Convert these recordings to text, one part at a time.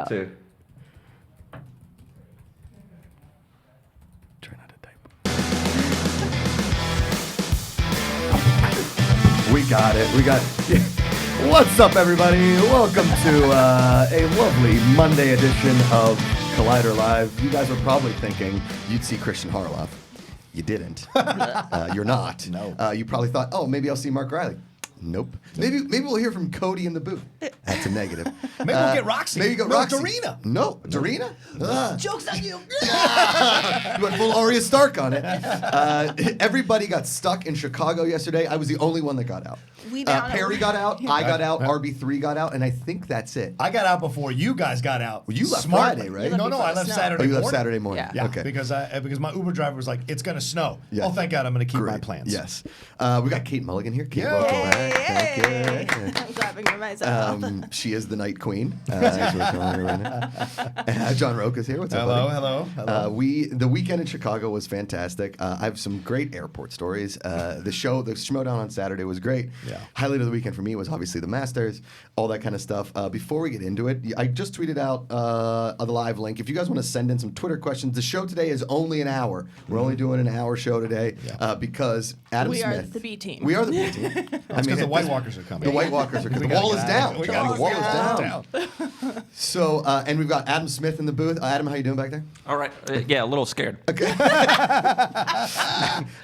Two. Try not to type. We got it. What's up, everybody? Welcome to a lovely Monday edition of Collider Live. You guys were probably thinking you'd see Christian Harloff. You didn't. You're not. No. You probably thought, oh, maybe I'll see Mark Riley. Nope. Maybe we'll hear from Cody in the booth. That's a negative. Maybe we'll get Roxy. Maybe you got Roxy. Dorina. No, Dorina? Joke's on you. You went full Arya Stark on it. Everybody got stuck in Chicago yesterday. I was the only one that got out. Perry got out, I got out, RB3 got out, and I think that's it. I got out before you guys got out. Well, you left Smartly. Friday, right? No, I left Saturday Oh, you morning. left Saturday morning. Yeah, Okay. because my Uber driver was like, it's going to snow. Yeah. Oh, thank God, I'm going to keep Great. my plans. Yes. We got Kate Mulligan here. Kate, Yay. welcome back. Thank you. I'm clapping for myself. She is the Night Queen. As we're calling her right now. John Roca's here. What's up, buddy? Hello. The weekend in Chicago was fantastic. I have some great airport stories. The Schmoedown on Saturday was great. Yeah. Highlight of the weekend for me was obviously the Masters, all that kind of stuff. Before we get into it, I just tweeted out the live link. If you guys want to send in some Twitter questions, the show today is only an hour. We're only doing an hour show today because Adam Smith. We are the B team. We are the B team. That's because the White Walkers are coming. The White Walkers are coming. The wall is down. We The gotta wall get is down. down. So, and we've got Adam Smith in the booth. Adam, how you doing back there? All right. Yeah, a little scared. Okay.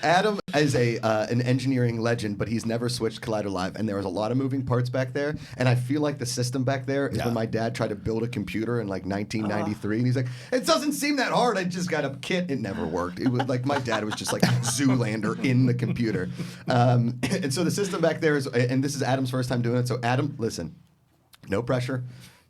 Adam is an engineering legend, but he's never switched Collider Live, and there was a lot of moving parts back there. And I feel like the system back there is when my dad tried to build a computer in like 1993, and he's like, "It doesn't seem that hard. I just got a kit. It never worked." It was like my dad was just like Zoolander in the computer, and so the system back there is, and this is Adam's first time doing it. So Adam, listen, no pressure.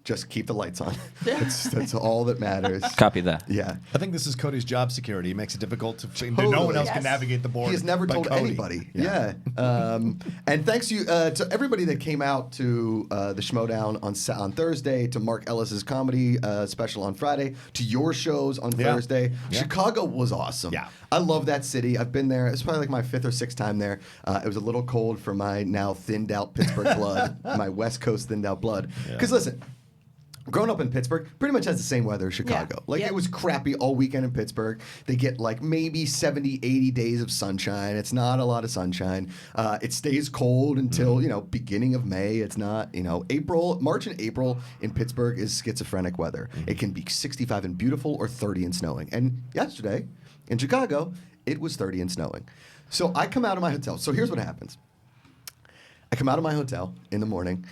Just keep the lights on. That's all that matters. Copy that. Yeah. I think this is Cody's job security. It makes it difficult to Totally. no one else Yes. can navigate the board. He has never but told Cody. anybody. Yeah. And thanks to everybody that came out to the Schmoedown on Thursday, to Mark Ellis's comedy special on Friday, to your shows on Thursday. Yeah. Chicago was awesome. Yeah. I love that city. I've been there. It's probably like my 5th or 6th time there. It was a little cold for my now thinned out Pittsburgh blood, my West Coast thinned out blood. Because listen, growing up in Pittsburgh, pretty much has the same weather as Chicago. It was crappy all weekend in Pittsburgh. They get like maybe 70, 80 days of sunshine. It's not a lot of sunshine. It stays cold until, beginning of May. It's not, March and April in Pittsburgh is schizophrenic weather. It can be 65 and beautiful or 30 and snowing. And yesterday in Chicago, it was 30 and snowing. So I come out of my hotel. So here's what happens. I come out of my hotel in the morning,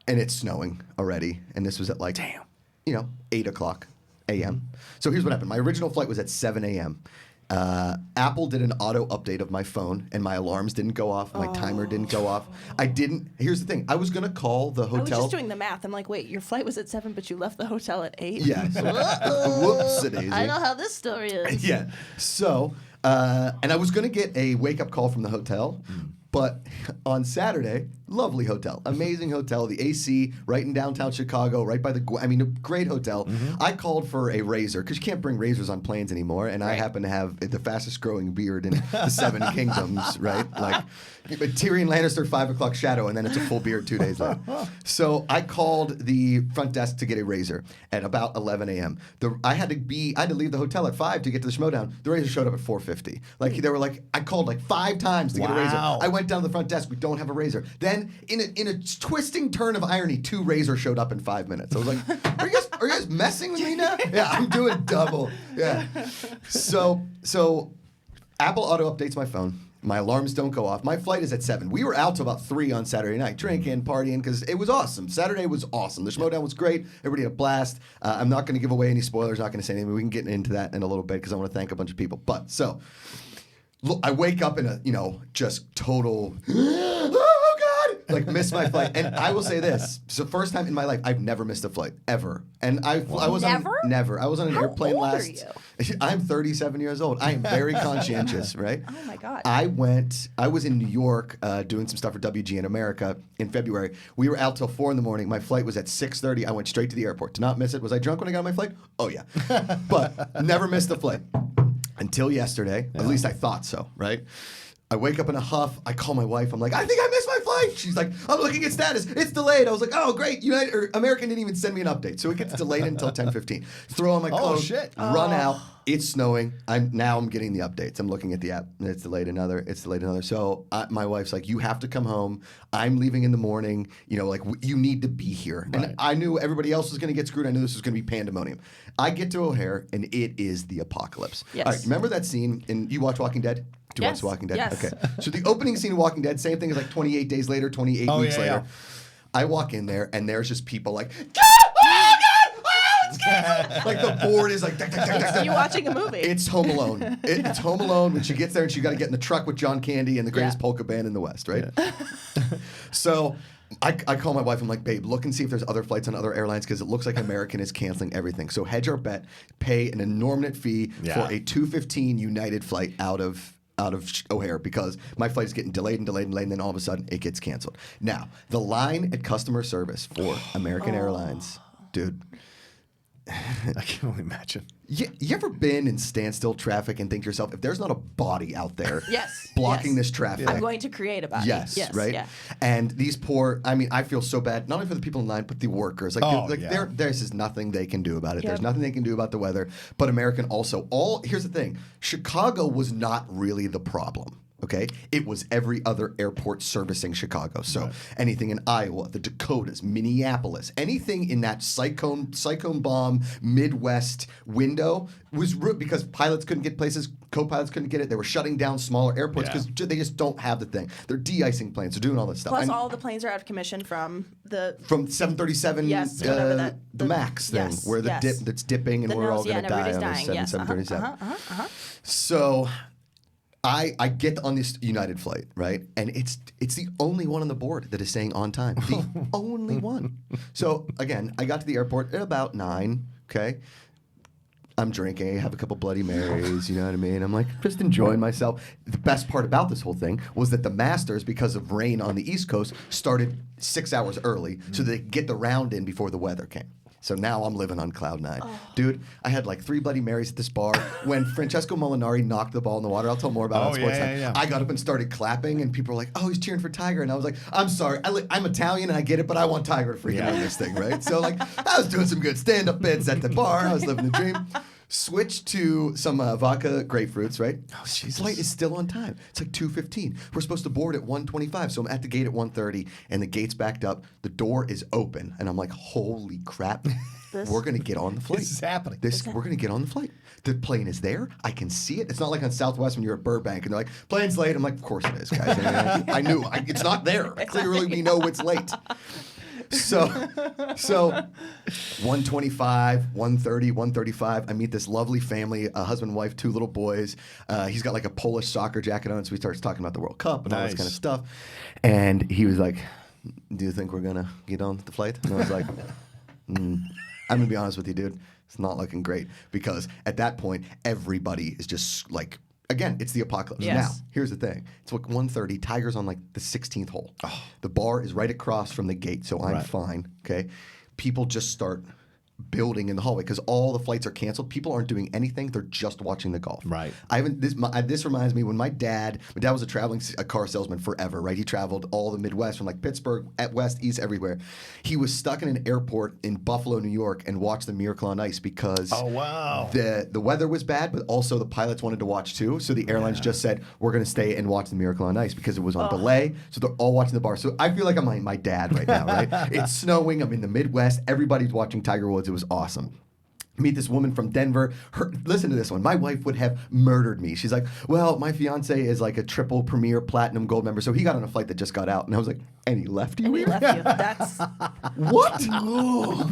and it's snowing already. And this was at 8 o'clock a.m. So here's what happened. My original flight was at 7 a.m. Apple did an auto update of my phone, and my alarms didn't go off. My timer didn't go off. Here's the thing. I was going to call the hotel. I was just doing the math. I'm like, wait, your flight was at 7, but you left the hotel at 8? Yeah. Whoops-a-daisy. I know how this story is. Yeah. So, and I was going to get a wake-up call from the hotel. But on Saturday, lovely hotel, amazing hotel, the AC right in downtown Chicago, right by a great hotel. I called for a razor because you can't bring razors on planes anymore, and I happen to have the fastest growing beard in the 7 kingdoms, right? Like Tyrion Lannister 5 o'clock shadow, and then it's a full beard 2 days later. So I called the front desk to get a razor at about 11 a.m. I had to leave the hotel at 5 to get to the Schmoedown. The razor showed up at 4:50. They were like, I called 5 times to get a razor. I went down to the front desk. We don't have a razor. Then, in a twisting turn of irony, 2 razors showed up in 5 minutes. I was like, are you guys messing with me now? Yeah, I'm doing double. Yeah. So Apple auto updates my phone. My alarms don't go off. My flight is at 7. We were out till about 3 on Saturday night, drinking, partying, because it was awesome. Saturday was awesome. The Schmoedown was great. Everybody had a blast. I'm not going to give away any spoilers. Not going to say anything. We can get into that in a little bit because I want to thank a bunch of people. But so. Look, I wake up in a, just total, oh God, miss my flight. And I will say this, it's the first time in my life I've never missed a flight, ever. And I was Never? I was on an How airplane old last. Are you? I'm 37 years old. I am very conscientious, right? Oh my God. I was in New York doing some stuff for WGN America in February. We were out till 4 in the morning. My flight was at 6:30. I went straight to the airport. Did not miss it. Was I drunk when I got on my flight? Oh yeah. But never missed a flight. Until yesterday, at least I thought so, right? I wake up in a huff. I call my wife. I'm like, I think I missed my flight. wife. She's like, I'm looking at status. It's delayed. I was like, oh, great. American didn't even send me an update. So it gets delayed until 10:15. Throw on my clothes, shit. run out. It's snowing. I'm getting the updates. I'm looking at the app. And it's delayed another. So my wife's like, you have to come home. I'm leaving in the morning. You know, like you need to be here. Right. And I knew everybody else was going to get screwed. I knew this was going to be pandemonium. I get to O'Hare and it is the apocalypse. Yes. All right, remember that scene in you watch Walking Dead? Do you Yes. watch Walking Dead? Yes. Okay. So the opening scene of Walking Dead, same thing as like 28 days later, 28 weeks later. Yeah. I walk in there and there's just people like, oh God! Oh, it's canceled! Like the board is like, You watching a movie? it's Home Alone. It's Home Alone when she gets there and she got to get in the truck with John Candy and the greatest polka band in the West, right? So I call my wife. I'm like, babe, look and see if there's other flights on other airlines because it looks like American is canceling everything. So hedge our bet, pay an inordinate fee for a 2:15 United flight out of O'Hare because my flight is getting delayed, and then all of a sudden it gets canceled. Now, the line at customer service for American Airlines, dude. I can only imagine. You ever been in standstill traffic and think to yourself, if there's not a body out there Yes. blocking Yes. this traffic? I'm going to create a body. Yes, right? Yeah. And these poor, I mean, I feel so bad, not only for the people in line, but the workers. Like, there's just nothing they can do about it. Yep. There's nothing they can do about the weather. But American also, here's the thing, Chicago was not really the problem. Okay, it was every other airport servicing Chicago. So anything in Iowa, the Dakotas, Minneapolis, anything in that cyclone bomb Midwest window was because pilots couldn't get places, co-pilots couldn't get it. They were shutting down smaller airports because they just don't have the thing. They're de-icing planes. They're doing all this stuff. Plus, And all the planes are out of commission from the 737, Yes, whatever the the- Max thing, yes, where the yes. dip that's dipping and The we're all nose, yeah, going to and die on everybody's a dying. Yes. 737. So I get on this United flight, right? And it's the only one on the board that is saying on time. The only one. So again, I got to the airport at about 9, okay? I'm drinking, I have a couple Bloody Marys, you know what I mean? I'm like, just enjoying myself. The best part about this whole thing was that the Masters, because of rain on the East Coast, started 6 hours early so they could get the round in before the weather came. So now I'm living on cloud 9. Dude, I had like 3 Bloody Marys at this bar. When Francesco Molinari knocked the ball in the water, I'll tell more about it on Sports Time. I got up and started clapping, and people were like, oh, he's cheering for Tiger. And I was like, I'm sorry. I'm Italian, and I get it, but I want Tiger to freaking win this thing, right? So, like, I was doing some good stand-up bits at the bar. I was living the dream. Switch to some vodka grapefruits, right? Oh, Jesus. Flight is still on time. It's like 2:15. We're supposed to board at 1:25, so I'm at the gate at 1:30, and the gate's backed up. The door is open, and I'm like, holy crap. We're going to get on the flight. This is happening. We're going to get on the flight. The plane is there. I can see it. It's not like on Southwest when you're at Burbank, and they're like, plane's late. I'm like, of course it is, guys. I knew. It's not there. Clearly, we know it's late. So 1:25, 1:30, 1:35, I meet this lovely family, a husband, wife, 2 little boys. He's got like a Polish soccer jacket on, so he starts talking about the World Cup and all this kind of stuff. And he was like, do you think we're going to get on the flight? And I was like, I'm going to be honest with you, dude. It's not looking great because at that point, everybody is just like, again, it's the apocalypse. Yes. Now, here's the thing. It's like 1:30. Tiger's on like the 16th hole. The bar is right across from the gate, so I'm fine. Okay. People just start building in the hallway because all the flights are canceled. People aren't doing anything. They're just watching the golf. Right. This reminds me when my dad was a traveling car salesman forever, right? He traveled all the Midwest from like Pittsburgh, at West, East, everywhere. He was stuck in an airport in Buffalo, New York and watched the Miracle on Ice because the weather was bad, but also the pilots wanted to watch too. So the airlines just said, we're going to stay and watch the Miracle on Ice because it was on delay. So they're all watching the bar. So I feel like I'm like my dad right now, right? It's snowing. I'm in the Midwest. Everybody's watching Tiger Woods. It was awesome. Meet this woman from Denver. Listen to this one. My wife would have murdered me. She's like, well, my fiance is like a triple premier platinum gold member. So he got on a flight that just got out. And I was like, and he left you? And he left you. That's What?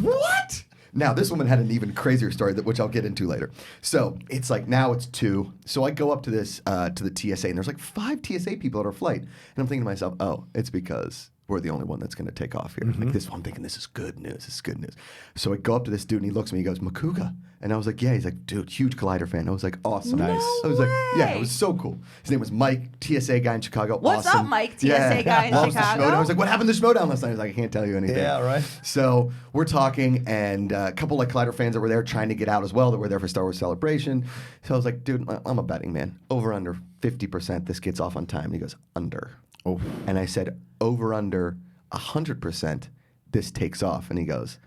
What? Now, this woman had an even crazier story, which I'll get into later. So it's like, now it's 2. So I go up to this, to the TSA, and there's like 5 TSA people at our flight. And I'm thinking to myself, oh, it's because we're the only one that's going to take off here. Like this, I'm thinking, this is good news. This is good news. So I go up to this dude, and he looks at me. He goes, Makuga. And I was like, yeah. He's like, dude, huge Collider fan. I was like, awesome. Nice. I was like, yeah, way. it was so cool. His name was Mike, TSA guy in Chicago. What's awesome. up, Mike, TSA guy in Loves the Chicago? Schmoedown. I was like, what happened to Schmoedown last night? He was like, I can't tell you anything. Yeah, right. So we're talking, and a couple like Collider fans that were there trying to get out as well, that were there for Star Wars Celebration. So I was like, dude, I'm a betting man. Over under 50%, this gets off on time. And he goes, under. Oh. And I said, over under 100%, this takes off. And he's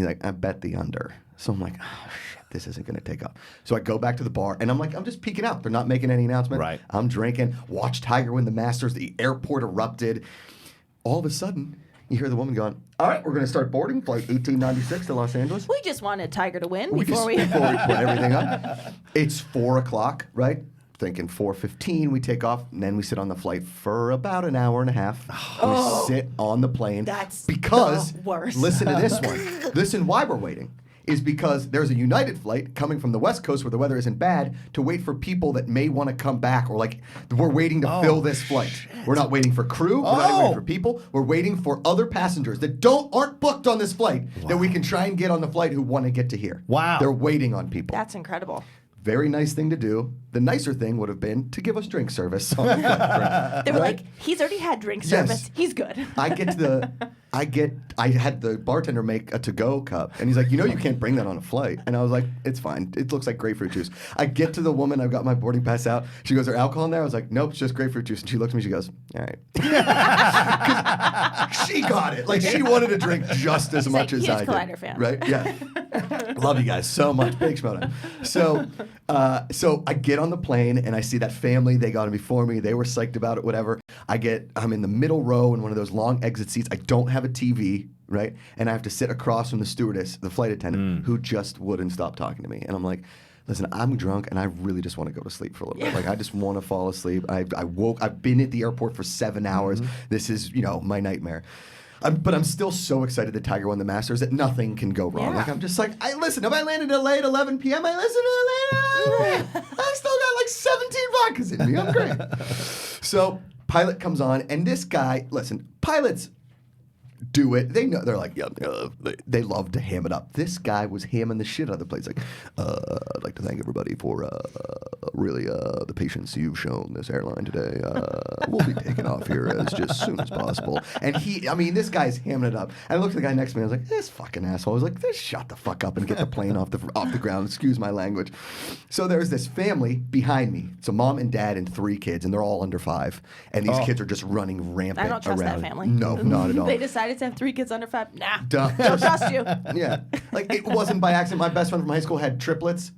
like, I bet the under. So I'm like, oh, shit, this isn't going to take off. So I go back to the bar, and I'm just peeking out. They're not making any announcement. Right. I'm drinking, watch Tiger win the Masters. The airport erupted. All of a sudden, you hear the woman going, all right, we're going to start boarding flight 1896 to Los Angeles. We just wanted Tiger to win Before we put everything up. It's 4 o'clock, right? Thinking 4:15, we take off, and then we sit on the flight for about an hour and a half. We sit on the plane. That's because, the worst. Listen to this one. Listen why we're waiting. Is because there's a United flight coming from the West Coast where the weather isn't bad to wait for people that may want to come back, or like we're waiting to fill this flight. We're not waiting for crew. We're not even waiting for people. We're waiting for other passengers that aren't booked on this flight that we can try and get on the flight who want to get to here. Wow. They're waiting on people. That's incredible. Very nice thing to do. The nicer thing would have been to give us drink service on the flight. They were like, he's already had drink service. Yes. He's good. I had the bartender make a to-go cup, and he's like, you can't bring that on a flight. And I was like, it's fine. It looks like grapefruit juice. I get to the woman, I've got my boarding pass out. She goes, there alcohol in there? I was like, nope, it's just grapefruit juice. And she looks at me, she goes, all right. 'Cause she got it. Like, she wanted to drink just as much as I did. Collider fan. Right? Yeah. Love you guys so much. Big Schmoedown. So I get on the plane, and I see that family. They got it before me. They were psyched about it, whatever. I'm in the middle row in one of those long exit seats. I don't have a TV, right? And I have to sit across from the stewardess, the flight attendant, who just wouldn't stop talking to me. And I'm like, listen, I'm drunk, and I really just want to go to sleep for a little bit. Like, I just want to fall asleep. I've been at the airport for 7 hours. This is, my nightmare. But I'm still so excited that Tiger won the Masters that nothing can go wrong. Yeah. Like, I'm just like, if I landed in LA at 11 p.m., I listen to LA. I still got like 17 vodkas in me. I'm great. So pilot comes on, and this guy, listen, pilots do it. They know. They're like, they love to ham it up. This guy was hamming the shit out of the place. Like, I'd like to thank everybody for really the patience you've shown this airline today. We'll be taking off here as soon as possible. And this guy's hamming it up. And I looked at the guy next to me. I was like, this fucking asshole. I was like, shut the fuck up and get the plane off the ground. Excuse my language. So there's this family behind me. It's a mom and dad and 3 kids, and they're all under 5. And these kids are just running rampant I don't trust around. that family. No, not at all. They decided to have 3 kids under 5. Nah. Don't trust you. Yeah. Like, it wasn't by accident. My best friend from high school had triplets.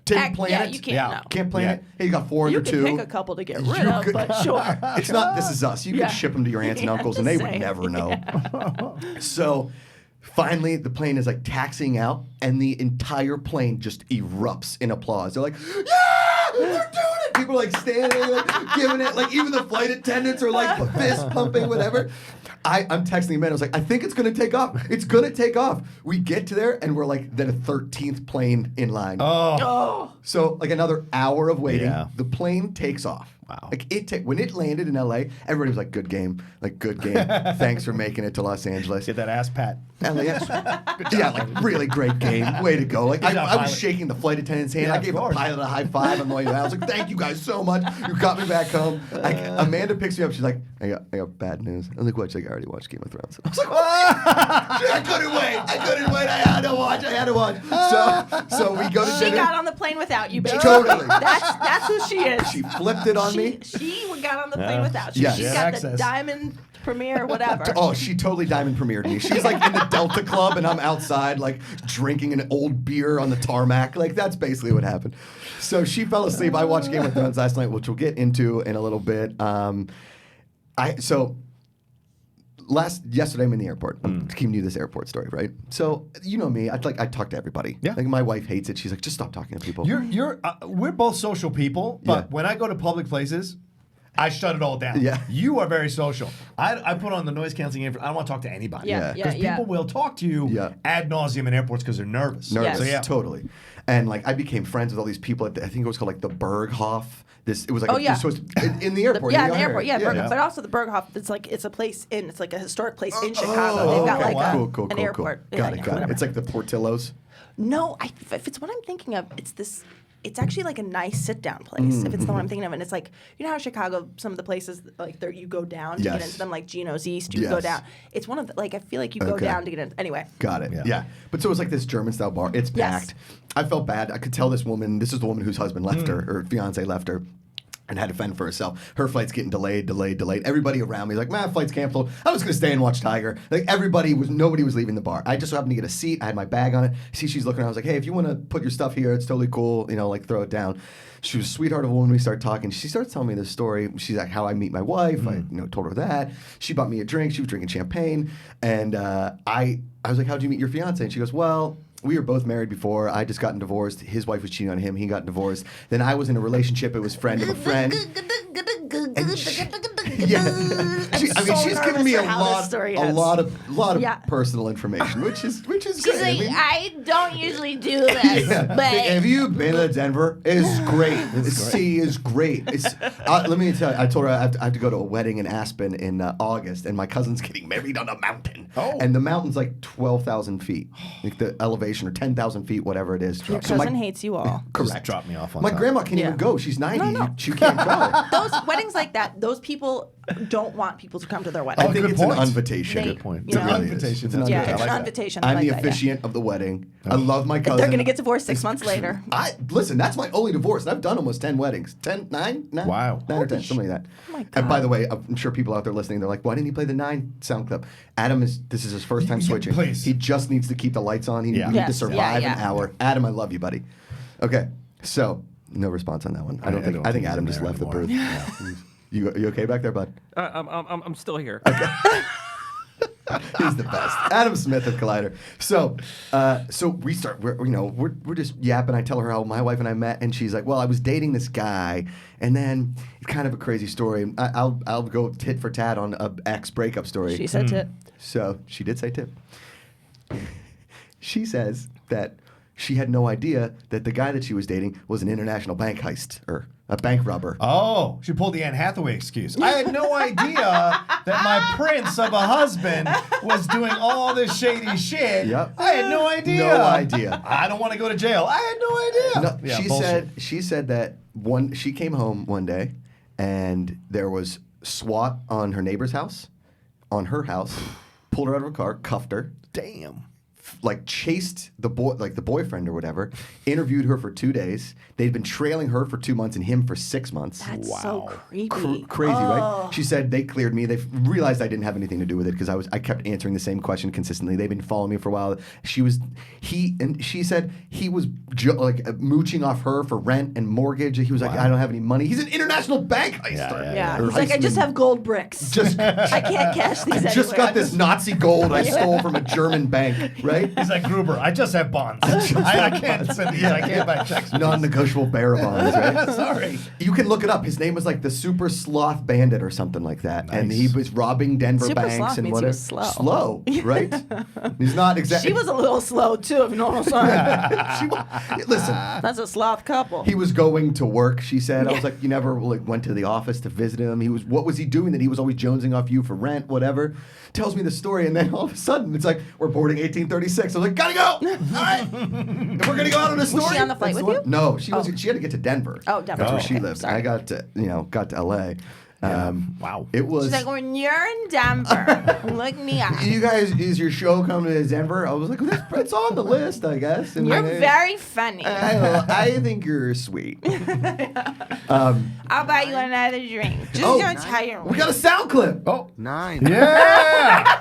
Didn't plan yeah, it. you can't. No. Can't plan it. Hey, you got 4 You under can 2. pick a couple to get rid of, but sure. It's not This Is Us. You Yeah. can ship them to your aunts and Yeah, uncles, and they just would saying. never know. So finally, the plane is like taxiing out, and the entire plane just erupts in applause. They're like, yeah, we're doing it. People are like standing, like, giving it. Like, even the flight attendants are like fist pumping, whatever. I'm texting him, I was like, I think it's going to take off. It's going to take off. We get to there, and we're like the 13th plane in line. Oh. So, like, another hour of waiting. Yeah. The plane takes off. Wow. Like, when it landed in LA, everybody was like, good game. Like, good game. Thanks for making it to Los Angeles. Get that ass pat. LAX. Yeah, like, really great game. Way to go. Like, Good job, I was pilot. shaking the flight attendant's hand. Yeah, I of gave the course. pilot a high five on the way out. I was like, thank you guys so much. You got me back home. Amanda picks me up. She's like, I got bad news. I was like, what? She's like, I already watched Game of Thrones. I was like, what? I couldn't wait. I had to watch. So we go to She dinner. got on the plane without you, baby. Totally. That's who she is. She flipped it on me. She got on the plane without you. Yes. She's She got had the access. diamond premiere, whatever. Oh, she totally diamond premiered me. She's like in the Delta Club, and I'm outside, like, drinking an old beer on the tarmac. Like, that's basically what happened. So she fell asleep. I watched Game of Thrones last night, which we'll get into in a little bit. Yesterday I'm in the airport. I'm giving you this airport story, right? So you know me. I talk to everybody. Yeah. Like, my wife hates it. She's like, just stop talking to people. We're both social people, but Yeah. when I go to public places, I shut it all down. Yeah. You are very social. I put on the noise canceling. I don't want to talk to anybody. Yeah, Because yeah. people will talk to you Yeah. ad nauseum in airports because they're nervous. Nervous, So, yeah. totally. And like, I became friends with all these people at I think it was called like the Berghoff. It was like Oh, yeah. in the airport. In the O'Hare. airport, yeah, yeah. but also the Berghoff. It's a place it's like a historic place in Oh, Chicago. They've got okay. like Cool, an airport. Yeah, Got yeah, it. whatever. It's like the Portillo's. No, if it's what I'm thinking of, it's this. It's actually like a nice sit-down place. If it's the one I'm thinking of, and it's like, you know how Chicago, some of the places like there you go down to get Yes. into them, like Geno's East, you go Yes. down. It's one of the, like, I feel like you go Okay. down to get in. Anyway, Got it. Yeah. Yeah. But so it was like this German style bar. It's Yes. packed. I felt bad. I could tell this woman. This is the woman whose husband left her, or fiance left her. and had to fend for herself. Her flight's getting delayed. Everybody around me is like, man, flight's canceled. I was going to stay and watch Tiger. Like, nobody was leaving the bar. I just so happened to get a seat. I had my bag on it. See, she's looking around. I was like, hey, if you want to put your stuff here, it's totally cool. You know, like, throw it down. She was a sweetheart of a woman. We started talking. She starts telling me this story. She's like, how I meet my wife. I told her that. She bought me a drink. She was drinking champagne. And I was like, how'd you meet your fiance? And she goes, well, we were both married before. I just gotten divorced. His wife was cheating on him. He got divorced. Then I was in a relationship. It was friend of a friend. She's giving me a lot of personal information, which is great. Like, I don't usually do this, but have you been to Denver? It's great. The sea is great. Let me tell you, I told her I have to go to a wedding in Aspen in August, and my cousin's getting married on a mountain. Oh. And the mountain's like 12,000 feet, like the elevation, or 10,000 feet, whatever it is. Your cousin hates you all. Correct. Just drop me off on My top. grandma can't even go. She's 90. No. She can't go. Those weddings like that, those people don't want people to come to their wedding. I think good it's point. an invitation. They- Good point. you It's know? an invitation. It's an Yeah, invitation. it's I an like that. invitation. I'm I the like that, yeah. officiant of the wedding. I love my cousin. They're going to get divorced 6 months later. Listen, that's my only divorce, and I've done almost 10 weddings. 9? Wow. 9 or 10, something like that. Oh my And God. by the way, I'm sure people out there listening, they're like, why didn't he play the 9 sound clip? This is his first time Yeah, switching. please. He just needs to keep the lights on. He Yeah. needs to Yes, survive yeah. an hour. Adam, I love you, buddy. Okay, so no response on that one. I think Adam he's just in left the there booth. anymore. You okay back there, bud? I'm still here. He's the best. Adam Smith of Collider. So we start. We're just yapping. I tell her how my wife and I met, and she's like, "Well, I was dating this guy, and then it's kind of a crazy story. I'll go tit for tat on a ex breakup story." She said tit. So she did say tip. She says that she had no idea that the guy that she was dating was an international bank heist or a bank robber. Oh, she pulled the Anne Hathaway excuse. I had no idea that my prince of a husband was doing all this shady shit. Yep. I had no idea. No idea. I don't want to go to jail. I had no idea. No, Yeah, she said that she came home one day and there was SWAT on her neighbor's house, on her house, pulled her out of her car, cuffed her, Damn. like chased the boyfriend or whatever, interviewed her for 2 days. They'd been trailing her for 2 months and him for 6 months. That's so creepy. Crazy, right? Oh. She said they cleared me. They realized I didn't have anything to do with it because I kept answering the same question consistently. They've been following me for a while. She said he was mooching off her for rent and mortgage. He was like, I don't have any money. He's an international bank heister. Yeah, Or he's like, I just heistman. have gold bricks. Just I can't cash these I just anywhere. got this Nazi gold I stole from a German bank, right? He's like, Gruber, I just have bonds. I can't send these. I can't buy checks. Non-negotiable bearer bonds, right? Sorry. You can look it up. His name was like the Super Sloth Bandit or something like that. And Nice. he was robbing Denver Super banks sloth and means he whatever. was slow. Slow, right? He's not exactly. She was a little slow too, if you know what I'm saying. Listen, That's a sloth couple. he was going to work, she said. I was like, you never went to the office to visit him. What was he doing that he was always jonesing off you for rent, whatever? Tells me the story, and then all of a sudden it's like, we're boarding 1836. I was like, gotta go. All right. If we're gonna go out on a story. Was she on the flight that's with one. you? No, she had to get to Denver. Oh, Denver. That's where Oh. she Okay, lived. sorry. I got to LA. Wow. It was. she's like, when you're in Denver, look me up. You guys, is your show coming to Denver? I was like, it's on the list, I guess. And You're then- very funny. I think you're sweet. I'll buy you another drink. Just Oh, don't tire me. We got a sound clip. Oh. 9. Yeah.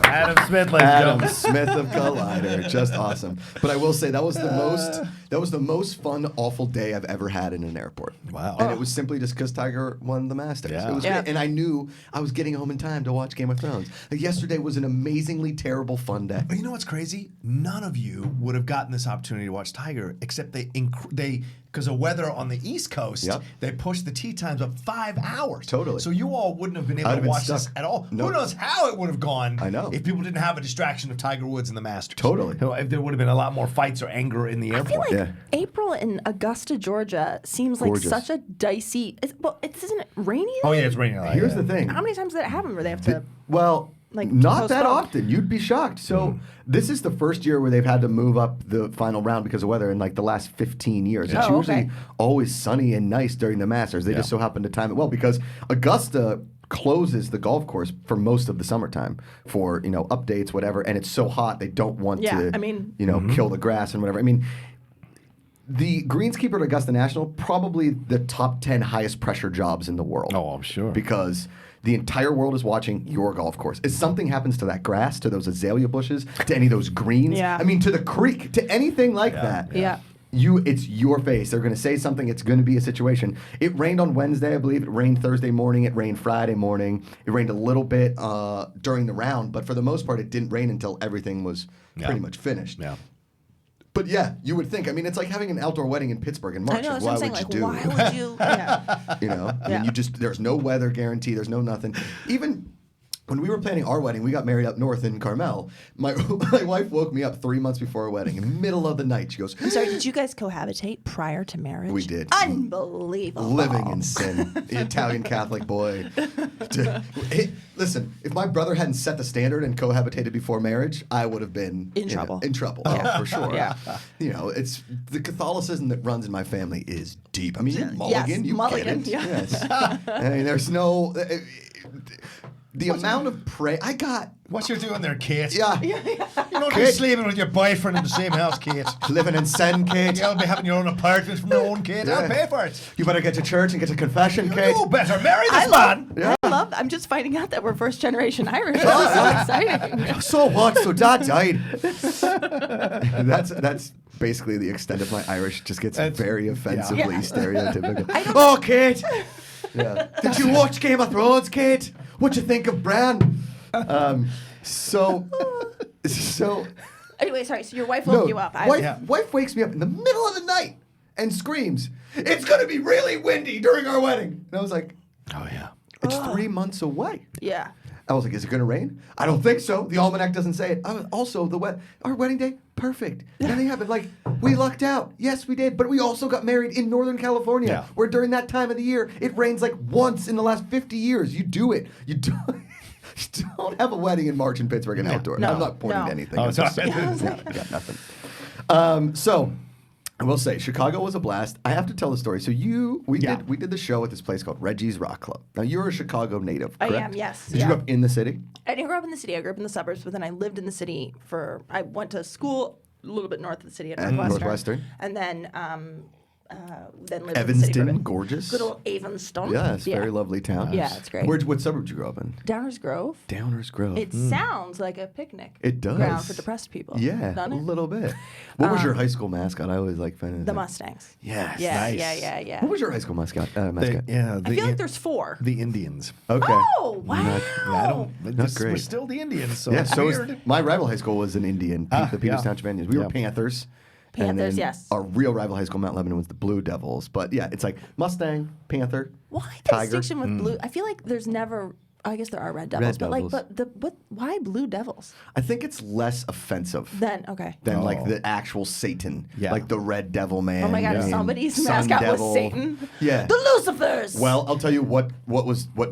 Adam Smith, ladies and Adam gentlemen. Smith of Collider, just awesome. But I will say that was the most fun, awful day I've ever had in an airport. Wow. And it was simply just because Tiger won the Masters. Yeah. It was Yeah. great. And I knew I was getting home in time to watch Game of Thrones. Like yesterday was an amazingly terrible fun day. But you know what's crazy? None of you would have gotten this opportunity to watch Tiger, except they because of weather on the East Coast, Yep. they pushed the tee times up 5 hours. Totally. So you all wouldn't have been able I'd to have been watch this stuck. at all. No. Who knows how it would have gone? I know. If people didn't have a distraction of Tiger Woods and the Masters. Totally. So if there would have been a lot more fights or anger in the I feel airport. like Yeah. April in Augusta, Georgia seems like Gorgeous. such a dicey. Isn't it rainy? Oh yeah, it's raining. a lot, Here's yeah. the thing. How many times did it happen where they have to? Well, Like, not that postpone? often. You'd be shocked. So this is the first year where they've had to move up the final round because of weather in like the last 15 years. It's Oh, usually okay. always sunny and nice during the Masters. They just so happen to time it well because Augusta closes the golf course for most of the summertime for updates, whatever. And it's so hot they don't want Yeah, to I mean- kill the grass and whatever. I mean. the greenskeeper at Augusta National, probably the top 10 highest pressure jobs in the world. Oh, I'm sure. Because the entire world is watching your golf course. If something happens to that grass, to those azalea bushes, to any of those greens, Yeah. I mean, to the creek, to anything like that. Yeah. It's your face. They're going to say something. It's going to be a situation. It rained on Wednesday, I believe. It rained Thursday morning. It rained Friday morning. It rained a little bit during the round, but for the most part, it didn't rain until everything was pretty much finished. Yeah. But yeah, you would think. I mean, it's like having an outdoor wedding in Pittsburgh in March. I know. That's Why what I'm would saying. you Like, do? why would you? Yeah. You know, I Yeah. mean, there's no weather guarantee. There's no nothing. Even when we were planning our wedding, we got married up north in Carmel. My wife woke me up 3 months before our wedding, in the middle of the night. She goes, I'm sorry. Did you guys cohabitate prior to marriage? We did. Unbelievable. living in sin, the Italian Catholic boy. Listen, if my brother hadn't set the standard and cohabitated before marriage, I would have been In trouble. In trouble, for sure. Yeah. You know, it's the Catholicism that runs in my family is deep. I mean, you're Mulligan, you Mulligan, get it. yeah. Yes. I mean, there's no. The amount of prayer I got. What you doing there, Kate? Yeah. You don't be Kate. sleeping with your boyfriend in the same house, Kate. Living in sin, Kate. You'll be having your own apartment from your own, Kate. I'll Yeah. pay for it. You better get to church and get to confession, You Kate. know better. Marry this man. Yeah. I love. I'm just finding out that we're first generation Irish. This is so exciting. So what? So Dad died. That's basically the extent of my Irish. Just gets That's- very offensively Yeah. stereotypical. Oh, Kate. Yeah. Did you watch Game of Thrones, Kate? What'd you think of Bran? So. Anyway, sorry. So your wife woke you up. Wife wakes me up in the middle of the night and screams, "It's gonna be really windy during our wedding." And I was like, Oh, yeah. "It's 3 months away." Yeah. I was like, "Is it going to rain?" I don't think so. The almanac doesn't say it. Also, our wedding day, perfect. Nothing happened. Like, we lucked out. Yes, we did. But we also got married in Northern California, Yeah. where during that time of the year, it rains like once in the last 50 years. You do it. You don't have a wedding in March in Pittsburgh and outdoor. No. I'm not pointing No. to anything. Oh, I'm just sorry. saying. No, I got nothing. So, I will say, Chicago was a blast. I have to tell the story. So we did the show at this place called Reggie's Rock Club. Now, you're a Chicago native, I correct? am, yes. Did you grow up in the city? I didn't grow up in the city. I grew up in the suburbs, but then I lived in the city I went to school a little bit north of the city at Northwestern. And then lived in the city for a Evanston, bit. gorgeous. Good old Evanston. Yeah, it's a very lovely town. Yeah, it's great. What suburb did you grow up in? Downers Grove. Downers Grove. It sounds like a picnic. It does. Ground for depressed people. Yeah, Doesn't a it? little bit. What was your high school mascot? I always like finding The Mustangs. Yes. Yeah, Nice. yeah. What was your high school mascot? Yeah. I feel like there's 4. the Indians. Okay. Oh, wow. I don't. Not great. We're still the Indians, so Yeah, it's so weird. my rival high school was an Indian, the Peters yeah. Township Indians. We were Yeah. Panthers. And Panthers, then yes. Our real rival high school, Mount Lebanon, was the Blue Devils. But yeah, it's like Mustang, Panther, Why the Tiger. distinction with blue? I feel like there's never. I guess there are red devils, but Devils. why blue devils? I think it's less offensive. Then okay. Than like Oh. the actual Satan, Yeah. like the Red Devil man. Oh my God! I If mean, somebody's Sun mascot Devil. was Satan. Yeah. The Lucifers. Well, I'll tell you what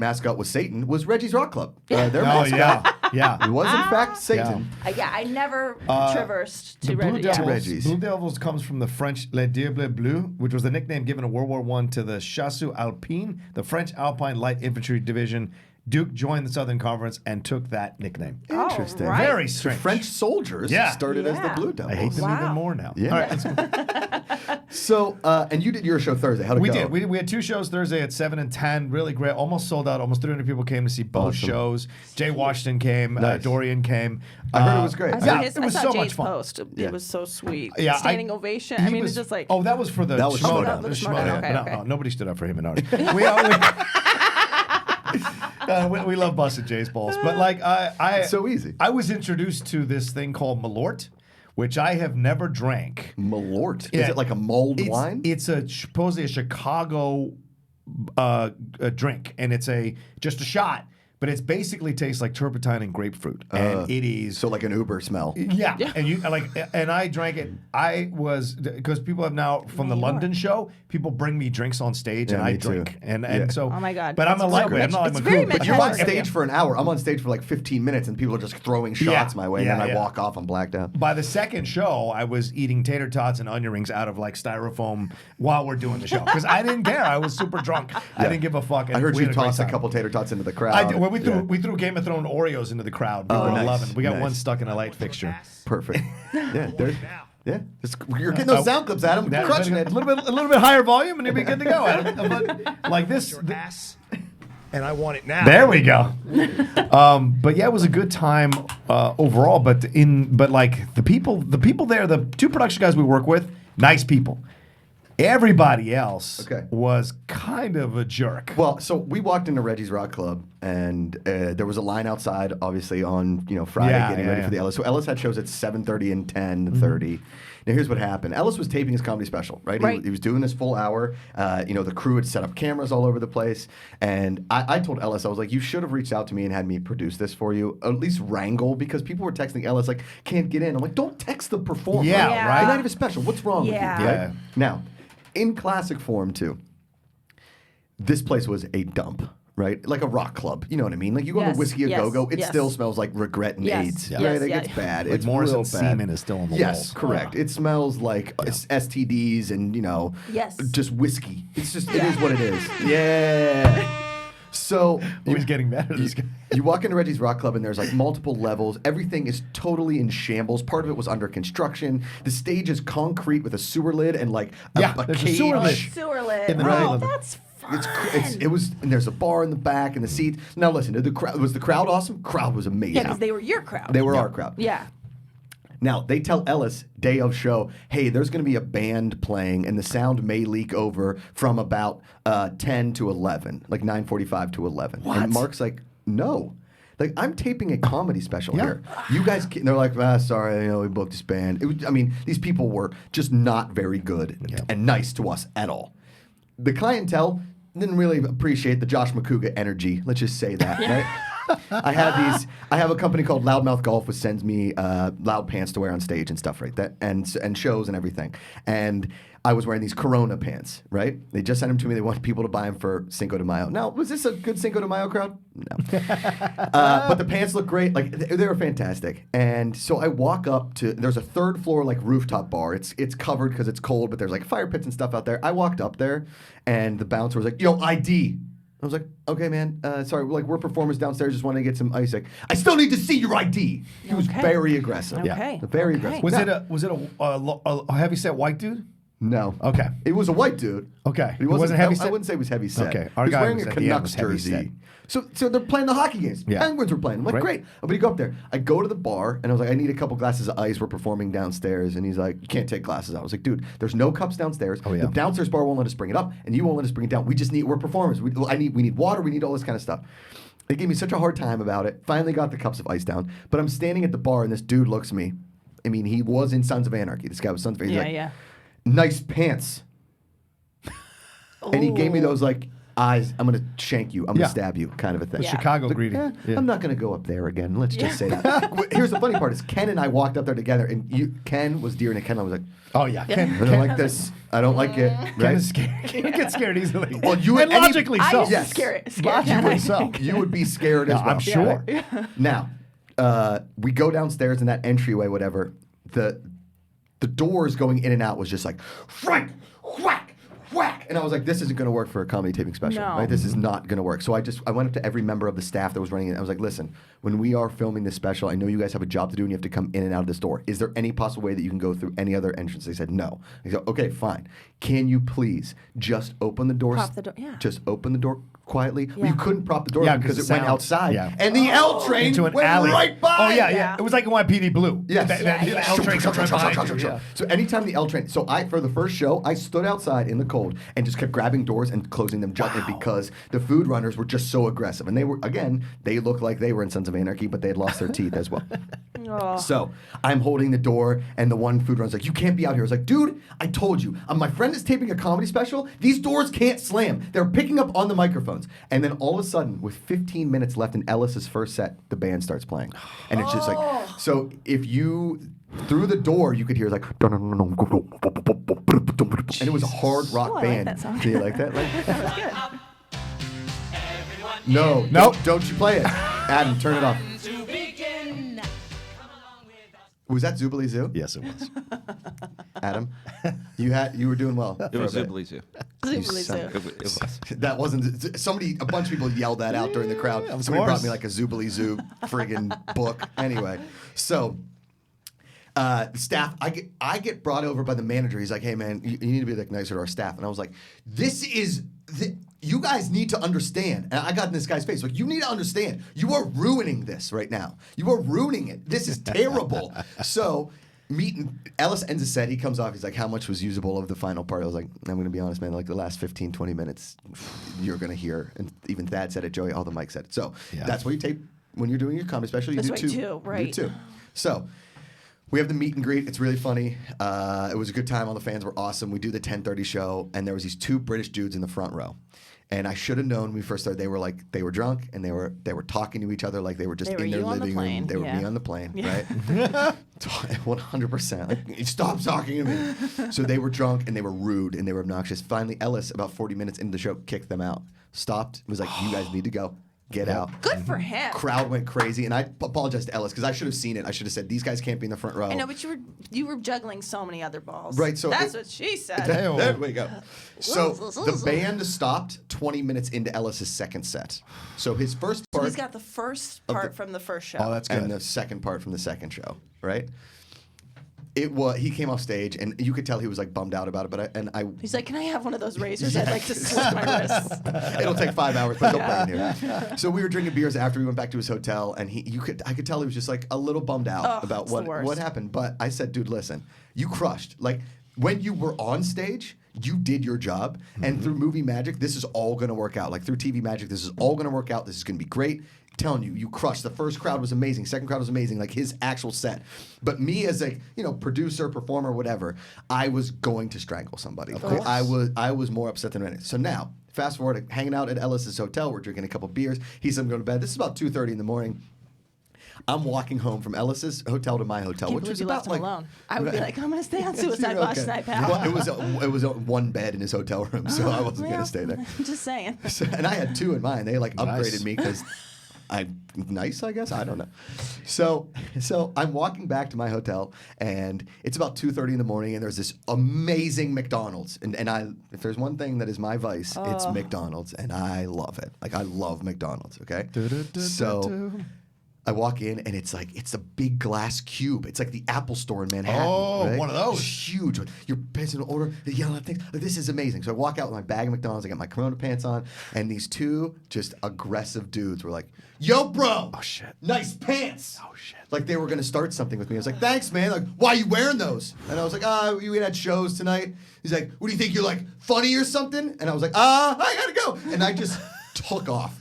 mascot was Satan was Reggie's Rock Club. Their Oh mascot yeah. was in fact Satan. I never traversed to The Blue Reggie. Devils, Reggie's. Blue Devils comes from the French Les Diables Bleus, which was the nickname given in World War I to the Chasseurs Alpines, the French Alpine Light Infantry Division. Duke joined the Southern Conference and took that nickname. Interesting. right. Very So strange. French soldiers Yeah. started as the Yeah. Blue Devils. I hate them Wow. even more now. Yeah. All right, So, and you did your show Thursday. How'd it we go? did. We had 2 shows Thursday at 7 and 10. Really great. Almost sold out. Almost 300 people came to see both Awesome. shows. Jay Washington came. Nice. Dorian came. I heard it was great. I saw, Yeah, his, it was I saw so much Jay's fun. post. It Yeah. was so sweet. Yeah, Standing ovation. he I mean, was- it's just like. Oh, that was for the That was Schmoedown. Schmoedown. The The Schmoedown, okay, No, okay. no, nobody stood up for him and Artie. We love busted Jay's balls, but like I It's so easy. I was introduced to this thing called Malort, which I have never drank. Malort. Is Yeah. it like a mulled wine? It's supposedly a Chicago a drink, and it's just a shot, but it's basically tastes like turpentine and grapefruit, and it is So like an Uber smell. yeah, and I drank it. I was because people have now from the New London show, people bring me drinks on stage, Yeah, and I me too. drink, and Yeah. so. Oh my God. But I'm a That's lightweight. so I'm not like it's very McCool, But you're on Metallic. stage for an hour. I'm on stage for like 15 minutes, and people are just throwing shots my way, and Yeah, then I yeah. walk off. I'm blacked out. By the second show, I was eating tater tots and onion rings out of like styrofoam while we're doing the show because I didn't care. I was super drunk. I didn't give a fuck. and I heard we you had a great toss a time. couple tater tots into the crowd. I did. Well, we Yeah. threw Game of Thrones Oreos into the crowd. People were nice. loving. We got Nice. one stuck in a light fixture. Perfect. Yeah. Yeah, you're getting those sound clips, Adam. We're crushing it. A little bit higher volume, and you'll be good to go. Adam. But like this, Your ass, and I want it now. there we go. But yeah, it was a good time overall. But like the people there, the two production guys we work with, nice people. Everybody else was kind of a jerk. Well, so we walked into Reggie's Rock Club, and there was a line outside, obviously on Friday, getting ready for the Ellis. So Ellis had shows at 7:30 and 10:30. Now here's what happened. Ellis was taping his comedy special, right? He was doing this full hour. The crew had set up cameras all over the place, and I told Ellis, I was like, you should have reached out to me and had me produce this for you, at least wrangle, because people were texting Ellis like, can't get in. I'm like, don't text the performer. Yeah, right. You're not even special. What's wrong with you? Yeah. Right? Yeah. Now, in classic form too, this place was a dump, right? Like a rock club. You know what I mean? Like you go to Whiskey A Go-Go, it still smells like regret and AIDS. Yes, Right? yes, It's bad. Like It's Morrison real bad. semen is still on the Yes, walls. correct. It smells like STDs and, Yes. just whiskey. It's just, it is what it is. Yeah. So He's getting better. This guy. you walk into Reggie's Rock Club and there's like multiple levels. Everything is totally in shambles. Part of it was under construction. The stage is concrete with a sewer lid and like a there's cage. a sewer lid. Sewer lid. In the Oh, middle of it. that's fun. It was, and there's a bar in the back and the seats. Now listen, was the crowd awesome? Crowd was amazing. Yeah, because they were your crowd. They were our crowd. Yeah. Now, they tell Ellis, day of show, hey, there's going to be a band playing, and the sound may leak over from about 10 to 11, like 9:45 to 11. What? And Mark's like, no. Like, I'm taping a comedy special here. You guys, they're like, sorry, we booked this band. These people were just not very good and nice to us at all. The clientele didn't really appreciate the Josh McCouga energy. Let's just say that, right? I have a company called Loudmouth Golf, which sends me loud pants to wear on stage and stuff, right? And shows and everything. And I was wearing these Corona pants, right? They just sent them to me. They want people to buy them for Cinco de Mayo. Now, was this a good Cinco de Mayo crowd? No. But the pants look great. Like they were fantastic. And so I walk up to, there's a third floor like rooftop bar. It's covered because it's cold, but there's like fire pits and stuff out there. I walked up there, and the bouncer was like, "Yo, ID." I was like, okay, man, sorry, we're performers downstairs, just want to get some ice. Like, I still need to see your ID. He was very aggressive. Okay. Very Okay. aggressive. Was it a heavy set white dude? No. Okay. It was a white dude. Okay. He It wasn't heavy set? I wouldn't say it was heavy set. Okay. He Our was guy wearing was a at the end Canucks was heavy set. jersey. So they're playing the hockey games. Yeah. Penguins were playing. I'm like, Right. great. But you go up there. I go to the bar, and I was like, I need a couple glasses of ice. We're performing downstairs. And he's like, you can't take glasses out. I was like, dude, there's no cups downstairs. Oh, yeah. The downstairs bar won't let us bring it up, and you won't let us bring it down. We're performers. We need water. We need all this kind of stuff. They gave me such a hard time about it. Finally got the cups of ice down. But I'm standing at the bar, and this dude looks at me. He was in Sons of Anarchy. This guy was Sons of Anarchy. He's like, nice pants. And he gave me those like eyes. I'm gonna shank you. I'm gonna stab you, kind of a thing. Yeah. Chicago Like, greeting. Yeah. I'm not gonna go up there again. Let's just say that. Here's the funny part: is Ken and I walked up there together, and Ken was deer, and Ken was like, Oh yeah. I don't like this. I don't like it. Ken Right? is scared. Ken gets scared easily. Well, you and and logically I so. used to Yes. scare Logically so. You would be scared as No, well. I'm sure. Now, we go downstairs in that entryway, whatever. The doors going in and out was just like, Frank, whack, whack. And I was like, this isn't going to work for a comedy taping special. No. Right? This is not going to work. So I went up to every member of the staff that was running it. I was like, listen, when we are filming this special, I know you guys have a job to do and you have to come in and out of this door. Is there any possible way that you can go through any other entrance? They said, no. I said, okay, fine. Can you please just open the door? Prop the door, yeah. Just open the door quietly. Well, you Yeah. couldn't prop the door Yeah, because 'cause it the went sound- outside. yeah. And the L train Into an went alley. right by. Oh yeah, yeah. Yeah. It was like NYPD Blue. Yes. The L train comes right behind you. Yeah. So anytime the L train, so for the first show, I stood outside in the cold and just kept grabbing doors and closing them gently because the food runners were just so aggressive. And they looked like they were in Sons of Anarchy, but they had lost their teeth as well. Oh. So I'm holding the door, and the one food runner's like, you can't be out here. I was like, dude, I told you. My friend is taping a comedy special. These doors can't slam. They're picking up on the microphones. And then all of a sudden, with 15 minutes left in Ellis's first set, the band starts playing. And it's just like, so if you, through the door, you could hear like, and it was a hard rock Oh, I like band. that song. Do you like that? Like, That was good. no, Nope. don't you play it. Adam, turn it off. Was that Zubilee Zoo? Yes, it was. Adam, you were doing well. It was for a bit. Zubilee Zoo. Zubilee son- Zoo. It was. That wasn't a bunch of people yelled that out during the crowd. Somebody brought course. me like a Zubilee Zoo friggin' book. Anyway, so Staff, I get brought over by the manager. He's like, "Hey man, you need to be like nicer to our staff." And I was like, "This is you guys need to understand." And I got in this guy's face like, "You need to understand. You are ruining this right now. You are ruining it. This is terrible." So. Ellis ends his set. He comes off. He's like, "How much was usable of the final part?" I was like, "I'm going to be honest, man. Like the last 15, 20 minutes, you're going to hear." And even Thad said it. Joey, all the mic said it. So that's what you tape when you're doing your comedy special. You That's do what I two. do, right. You do two. So we have the meet and greet. It's really funny. It was a good time. All the fans were awesome. We do the 10:30 show, and there was these two British dudes in the front row. And I should have known when we first started. They were drunk and they were talking to each other like they were just They were in their you on the living room. plane, They were yeah. me on the plane, right? 100%. Like, stop talking to me. So they were drunk and they were rude and they were obnoxious. Finally, Ellis, about 40 minutes into the show, kicked them out. Stopped. Was like, "You guys need to go. Get out." Good for him. Crowd went crazy, and I apologized to Ellis because I should have seen it. I should have said, "These guys can't be in the front row." I know, but you were juggling so many other balls. Right, so that's it- what she said. There we go. So the band stopped 20 minutes into Ellis's second set. So his first So part he's got the first part from the first show. Oh, that's good. and the second part from the second show, right? He came off stage and you could tell he was like bummed out about it, but He's like, "Can I have one of those razors? I'd like to slit my wrists." it'll take 5 hours, but don't play in here. So we were drinking beers after we went back to his hotel, and I could tell he was just like a little bummed out about it's the worst. what happened. But I said, "Dude, listen, you crushed. Like when you were on stage, you did your job, and through movie magic, this is all gonna work out. Like through TV magic, this is all gonna work out. This is gonna be great." Telling you, you crushed. The first crowd was amazing. Second crowd was amazing. Like his actual set. But me as a producer, performer, whatever, I was going to strangle somebody. course. I was more upset than anything. So now, fast forward, hanging out at Ellis's hotel. We're drinking a couple beers. He said I'm going to bed. This is about 2:30 in the morning. I'm walking home from Ellis's hotel to my hotel, Can't which believe was you about left him like alone. I would be like, "I'm gonna stay on suicide watch Okay. tonight, pal." Well, it was one bed in his hotel room, so I wasn't Well, going to stay there. I'm just saying. So, and I had two in mine. They like upgraded Nice. me because I'm nice, I guess. I don't know. So I'm walking back to my hotel, and it's about 2:30 in the morning, and there's this amazing McDonald's. And if there's one thing that is my vice, it's McDonald's, and I love it. Like I love McDonald's. Okay. So I walk in, and it's a big glass cube. It's like the Apple Store in Manhattan. Oh, right? one of those. It's huge. You're passing an order, they yell at things. Like, this is amazing. So I walk out with my bag of McDonald's. I got my Corona pants on, and these two just aggressive dudes were like, "Yo, bro. Oh, shit. Nice pants." Oh, shit. Like they were going to start something with me. I was like, "Thanks, man." Like, "Why are you wearing those?" And I was like, "We had shows tonight." He's like, "What do you think? You're like funny or something?" And I was like, I gotta go. And I just took off.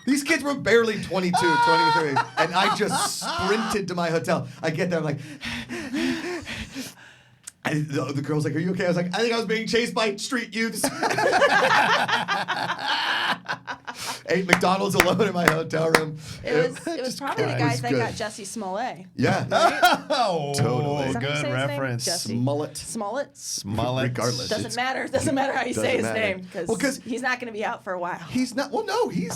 These kids were barely 22, 23, and I just sprinted to my hotel. I get there, I'm like, the girl's like, "Are you okay?" I was like, "I think I was being chased by street youths." Ate McDonald's alone in my hotel room. It was probably the It guys was that good. got Jesse Smollett. Yeah. Oh, Totally. Is that how you say good his name? reference. Jesse. Smollett. Smollett? Smollett. Regardless. Doesn't matter. Doesn't matter how you say his Doesn't matter. name Well, 'cause because he's not going to be out for a while. He's not. Well, no, he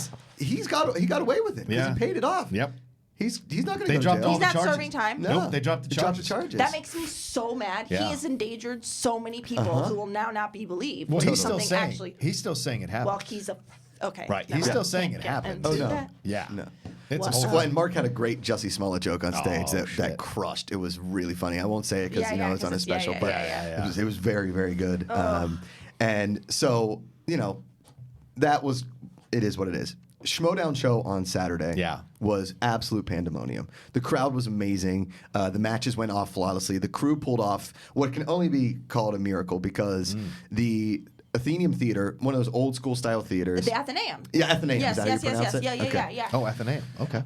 got away with it. 'Cause Yeah. he paid it off. Yep. He's not going to They go to dropped jail. all He's the not charges. serving time. No, Nope, they dropped the charges. That makes me so mad. Yeah. He has endangered so many people who will now not be believed. Well, to he's still something saying. actually. He's still saying it happened. Well, he's a okay. Right, never he's mind. still saying it Can't happened. get Oh, into no. that. Yeah. No. It's Well, a whole Well, and Mark had a great Jesse Smollett joke on stage Oh, that shit. crushed. It was really funny. I won't say it because Yeah, it's on a 'cause special, yeah, but yeah. it was very, very good. And so that was it is what it is. Schmoedown show on Saturday was absolute pandemonium. The crowd was amazing. The matches went off flawlessly. The crew pulled off what can only be called a miracle because the Athenaeum Theater, one of those old school style theaters. The Athenaeum. Yeah, Athenaeum. Yes, Is that how yes, you yes, pronounce yes. it? Yeah, Okay. yeah. Oh, Athenaeum. Okay.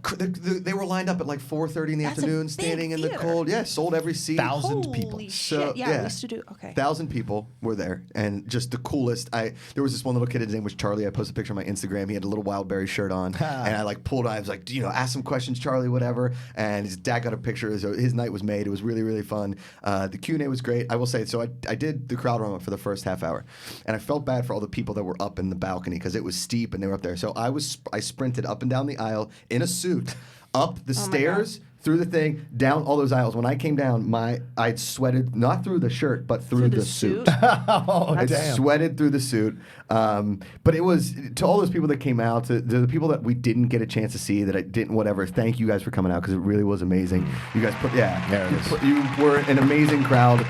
They were lined up at like 4:30 in the That's a afternoon, big standing in the theater. cold. Yeah, sold every seat. 1,000 people. Holy So, shit. Yeah, we used to do. Okay. 1,000 people were there, and just the coolest. There was this one little kid. His name was Charlie. I posted a picture on my Instagram. He had a little Wildberry shirt on, and I like pulled. I was like, ask some questions, Charlie, whatever. And his dad got a picture. So his night was made. It was really, really fun. The Q&A was great. I will say. So I did the crowd warm up for the first half hour, and I felt bad for all the people that were up in the balcony because it was steep and they were up there. So I sprinted up and down the aisle in a suit, up the stairs through the thing, down all those aisles. When I came down, I'd sweated not through the shirt, but through the suit. Oh, I damn. sweated through the suit. But it was to all those people that came out, to the people that we didn't get a chance to see, that I didn't, whatever. Thank you guys for coming out because it really was amazing. You guys There it is. you were an amazing crowd.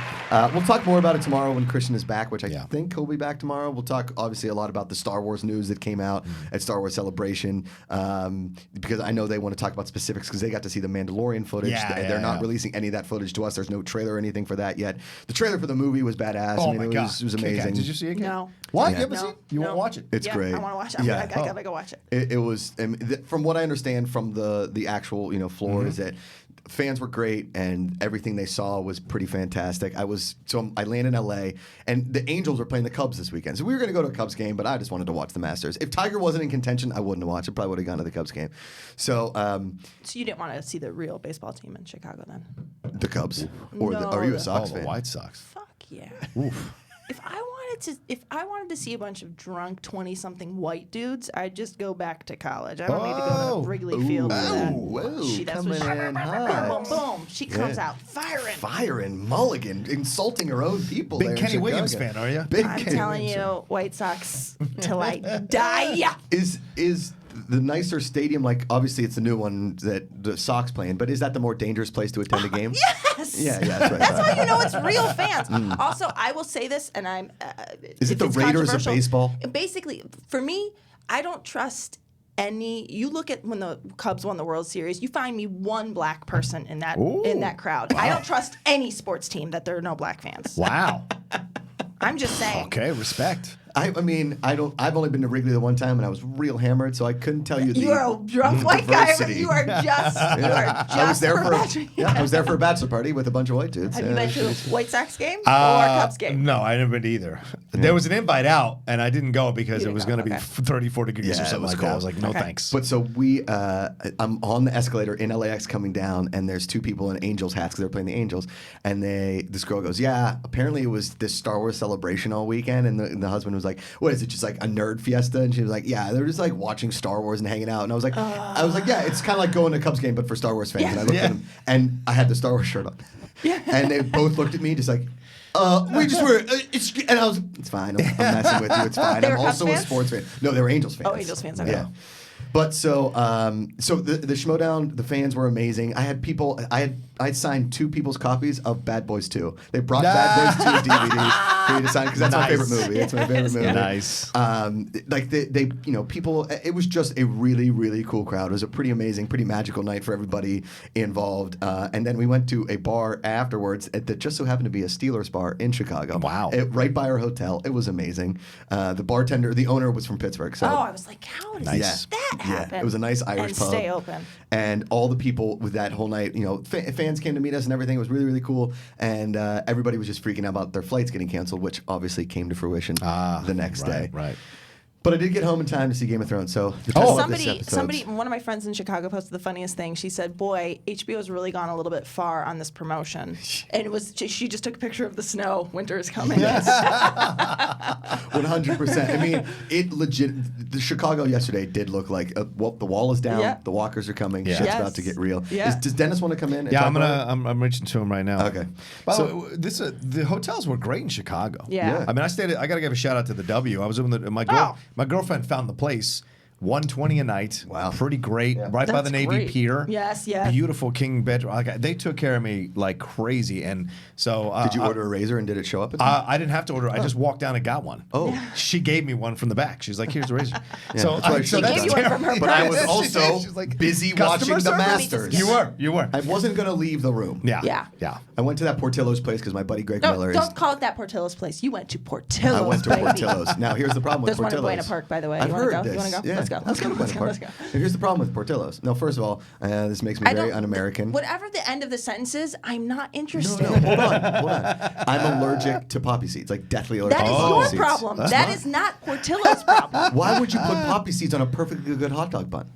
We'll talk more about it tomorrow when Christian is back, which I Yeah. think he'll be back tomorrow. We'll talk obviously a lot about the Star Wars news that came out at Star Wars Celebration, because I know they want to talk about specifics because they got to see the Mandalorian footage. They're not releasing any of that footage to us. There's no trailer or anything for that yet. The trailer for the movie was badass. Oh I mean, my it God. was Okay, amazing. did you see it? Kate? No. What? Yeah. You haven't No. seen it? You won't No. watch it? It's Yeah, great. I want to watch it. Yeah. I gotta go watch it. It was, from what I understand from the actual floor, is that fans were great and everything they saw was pretty fantastic. I landed in LA and the Angels were playing the Cubs this weekend, so we were going to go to a Cubs game, but I just wanted to watch the Masters. If Tiger wasn't in contention, I wouldn't have watched it. Probably would have gone to the Cubs game. So So you didn't want to see the real baseball team in Chicago then? the Cubs, or No, are you a the- Sox Oh, fan? the White Sox. Fuck yeah. Oof. If I wanted to see a bunch of drunk 20-something white dudes, I'd just go back to college. I don't need to go Oh. to Wrigley Field for that. Whoa, That's coming what in boom, hot. boom. She comes Yeah. out firing. Firing Mulligan, insulting her own people. Big there in Kenny Williams Chicago. fan, are you? Big I'm Kenny telling Williams fan. you, White Sox till I die. Is the nicer stadium, like obviously it's the new one that the Sox playing, but is that the more dangerous place to attend a game? Yes. Yeah, that's right. That's how you know it's real fans. Also, I will say this, and I'm. Is it if the it's Raiders of controversial- baseball? Basically, for me, I don't trust any. You look at when the Cubs won the World Series. You find me one black person in that crowd. I don't trust any sports team that there are no black fans. Wow. I'm just saying. Okay, respect. I mean, I've only been to Wrigley the one time, and I was real hammered, so I couldn't tell you. You are a drunk white guy. diversity. You are just. You are just. I was there for bachelor- I was there for a bachelor party with a bunch of white dudes. Have you been to a White Sox game or Uh, Cubs game? No, I never been to either. There was an invite out, and I didn't go because You it was didn't going to go, be okay. 34 degrees Yeah, or it something was like that. I cold. was like, no Okay. thanks. But so I'm on the escalator in LAX coming down, and there's two people in Angels hats because they're playing the Angels, and this girl goes, yeah, apparently it was this Star Wars celebration all weekend, and the husband was like, what is it, just like a nerd fiesta? And she was like, yeah, they're just like watching Star Wars and hanging out, and I was like, yeah, it's kind of like going to a Cubs game but for Star Wars fans. Yeah. And I looked at them, and I had the Star Wars shirt on, and they both looked at me just like. We just were, and I was, it's fine. I'm messing with you. It's fine. They I'm were Cubs also a fans? sports fan. No, they were Angels fans. Oh, Angels fans, okay. Yeah. But so the Schmoedown, the fans were amazing. I had people, I'd signed two people's copies of Bad Boys 2. They brought Bad Boys 2 DVD for me to sign because that's my Nice. favorite movie. It's my favorite movie. Nice. Like they people. It was just a really, really cool crowd. It was a pretty amazing, pretty magical night for everybody involved. And then we went to a bar afterwards that just so happened to be a Steelers bar in Chicago. Wow. Right by our hotel. It was amazing. The bartender, the owner was from Pittsburgh. So Oh, I was like, how does Nice. that happen? it was a nice Irish and pub. stay open. And all the people with that whole night, fans came to meet us and everything. It was really, really cool. And everybody was just freaking out about their flights getting canceled, which obviously came to fruition the next day. Right. But I did get home in time to see Game of Thrones. So the title of this episode- Somebody, one of my friends in Chicago posted the funniest thing. She said, "Boy, HBO's really gone a little bit far on this promotion." And it was she just took a picture of the snow. Winter is coming. 100%. I mean, it legit. The Chicago yesterday did look like the wall is down. Yeah. The walkers are coming. Yeah. Shit's Yes. about to get real. Yeah. Does Dennis want to come in? And Yeah, talk I'm about it? I'm reaching to him right now. Okay. By So- the way, the hotels were great in Chicago. Yeah. I mean, I got to give a shout out to the W. I was in my girlfriend found the place. $120 a night. Wow. Pretty great. Right by That's the Navy great. Pier. Yes, yes. Beautiful king bedroom. They took care of me like crazy. And so Did you order a razor and did it show up? At I didn't have to order. I just walked down and got one. Oh. She gave me one from the back. She's like, "Here's the razor." that's what I should've that's done. She gave you one from her terrible. But I was purse. also She's like, busy "Customer watching the service?" Masters. You were. I wasn't going to leave the room. Yeah. Yeah. I went to that Portillo's place because my buddy Greg Miller Don't call it that Portillo's place. You went to Portillo's. I went to baby. Portillo's. Now here's the problem with There's one in Portillo's. Buena Park, by the way. I've You wanna heard go? this. You wanna go? Yeah. Let's go. Let's go to Buena Park. Let's go. And here's the problem with Portillo's. No, first of all, this makes me very un-American. Whatever the end of the sentence is, I'm not interested. No, hold on. I'm allergic to poppy seeds, like deathly allergic That to is poppy your seeds. problem. That's That fine. is not Portillo's problem. Why would you put poppy seeds on a perfectly good hot dog bun?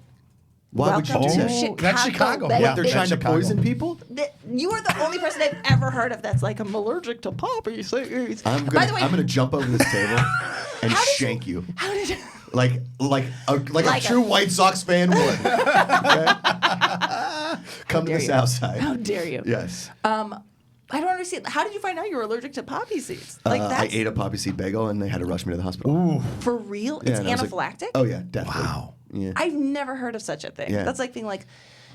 Why would you Welcome do to that? Chicago. That's Chicago. baby. Yeah. They're That's trying to Chicago. poison people? You are the only person I've ever heard of that's like, I'm allergic to poppy seeds. I'm By the way, gonna jump over this table and How did you- shank you. how did you... Like a Like true a- White Sox fan would. Okay? Come to dare the you. South Side. How dare you? Yes. I don't understand. How did you find out you were allergic to poppy seeds? Like I that's ate a poppy seed bagel and they had to rush me to the hospital. for real? Yeah, It's and I was like, anaphylactic? oh yeah, definitely. Wow. Yeah. I've never heard of such a thing. Yeah. That's like being like,